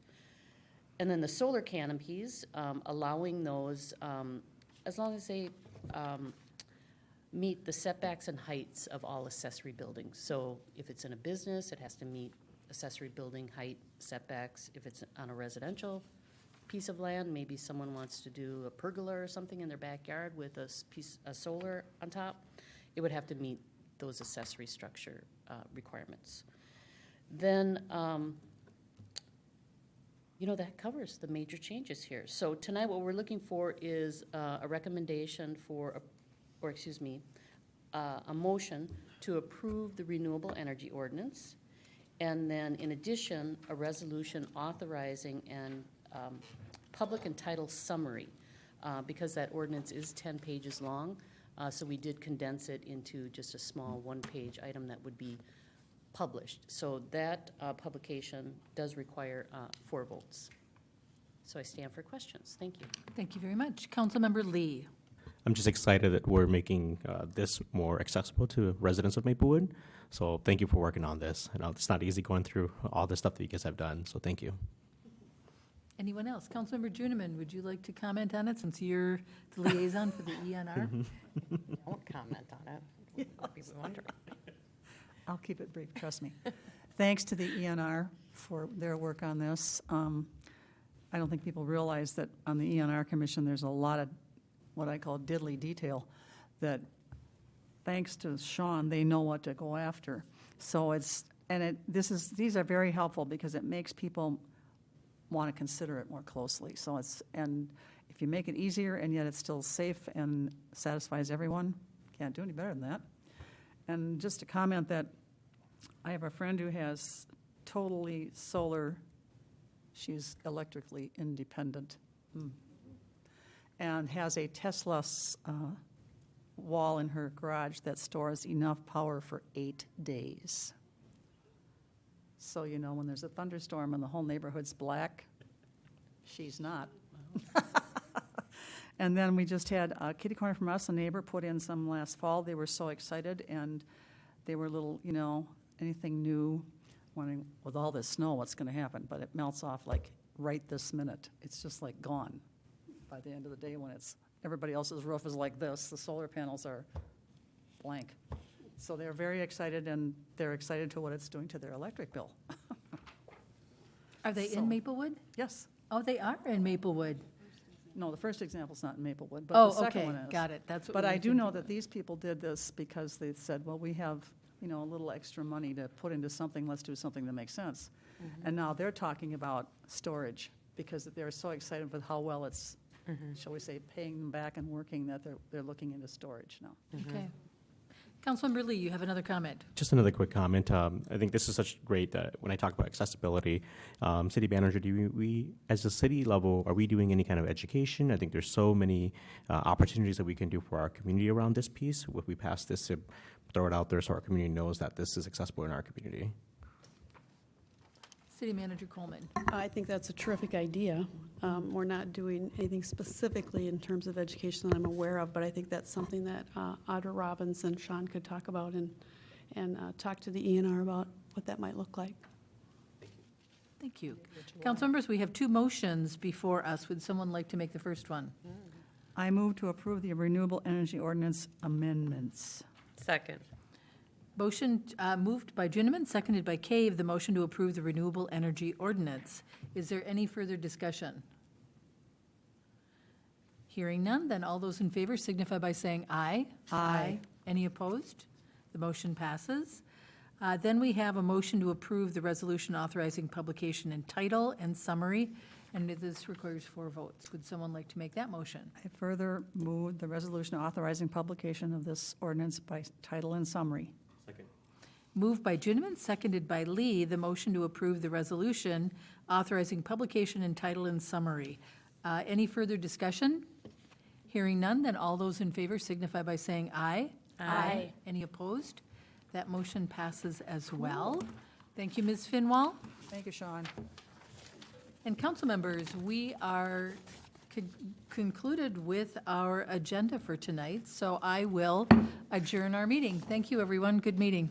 And then the solar canopies, allowing those as long as they meet the setbacks and heights of all accessory buildings. So if it's in a business, it has to meet accessory building height setbacks. If it's on a residential piece of land, maybe someone wants to do a pergola or something in their backyard with a solar on top, it would have to meet those accessory structure requirements. Then, that covers the major changes here. So tonight, what we're looking for is a recommendation a motion to approve the renewable energy ordinance, and then in addition, a resolution authorizing and public and title summary, because that ordinance is 10 pages long, so we did condense it into just a small one-page item that would be published. So that publication does require 4 votes. So I stand for questions. Thank you. Thank you very much. Councilmember Lee. I'm just excited that we're making this more accessible to residents of Maplewood. So thank you for working on this. I know it's not easy going through all the stuff that you guys have done, so thank you. Anyone else? Councilmember Juniman, would you like to comment on it since you're the liaison for the ENR? Don't comment on it. People wondering. I'll keep it brief, trust me. Thanks to the ENR for their work on this. I don't think people realize that on the ENR Commission, there's a lot of what I call diddly detail that, thanks to Sean, they know what to go after. So these are very helpful because it makes people want to consider it more closely. So and if you make it easier and yet it's still safe and satisfies everyone, can't do any better than that. And just to comment that I have a friend who has totally solar, she's electrically independent, and has a Tesla wall in her garage that stores enough power for 8 days. So, when there's a thunderstorm and the whole neighborhood's black, she's not. And then we just had a kitty corner from us, a neighbor put in some last fall. They were so excited, and they were little, anything new, wondering, with all this snow, what's going to happen? But it melts off like right this minute. It's just like gone by the end of the day when everybody else's roof is like this. The solar panels are blank. So they're very excited, and they're excited to what it's doing to their electric bill. Are they in Maplewood? Yes. Oh, they are in Maplewood. No, the first example's not in Maplewood, but the second okay, one is. got it. That's what But we I were do thinking know that of. these people did this because they said, well, we have, a little extra money to put into something, let's do something that makes sense. And now they're talking about storage because they're so excited with how well it's, shall we say, paying them back and working, that they're looking into storage now. Okay. Councilmember Lee, you have another comment. Just another quick comment. I think this is such great that when I talk about accessibility, city manager, do we, as a city level, are we doing any kind of education? I think there's so many opportunities that we can do for our community around this piece. If we pass this, to throw it out there so our community knows that this is accessible in our community. City Manager Coleman. I think that's a terrific idea. We're not doing anything specifically in terms of education that I'm aware of, but I think that's something that Audra Robbins and Sean could talk about and talk to the ENR about what that might look like. Thank you. Council members, we have 2 motions before us. Would someone like to make the first one? I move to approve the renewable energy ordinance amendments. Second. Motion moved by Juniman, seconded by Cave, the motion to approve the renewable energy ordinance. Is there any further discussion? Hearing none, then all those in favor signify by saying aye. Aye. Any opposed? The motion passes. Then we have a motion to approve the resolution authorizing publication in title and summary, and this requires 4 votes. Would someone like to make that motion? I further move the resolution authorizing publication of this ordinance by title and summary. Second. Moved by Juniman, seconded by Lee, the motion to approve the resolution authorizing publication in title and summary. Any further discussion? Hearing none, then all those in favor signify by saying aye. Aye. Any opposed? That motion passes as well. Thank you, Ms. Finwall. Thank you, Sean. And council members, we are concluded with our agenda for tonight, so I will adjourn our meeting. Thank you, everyone. Good meeting.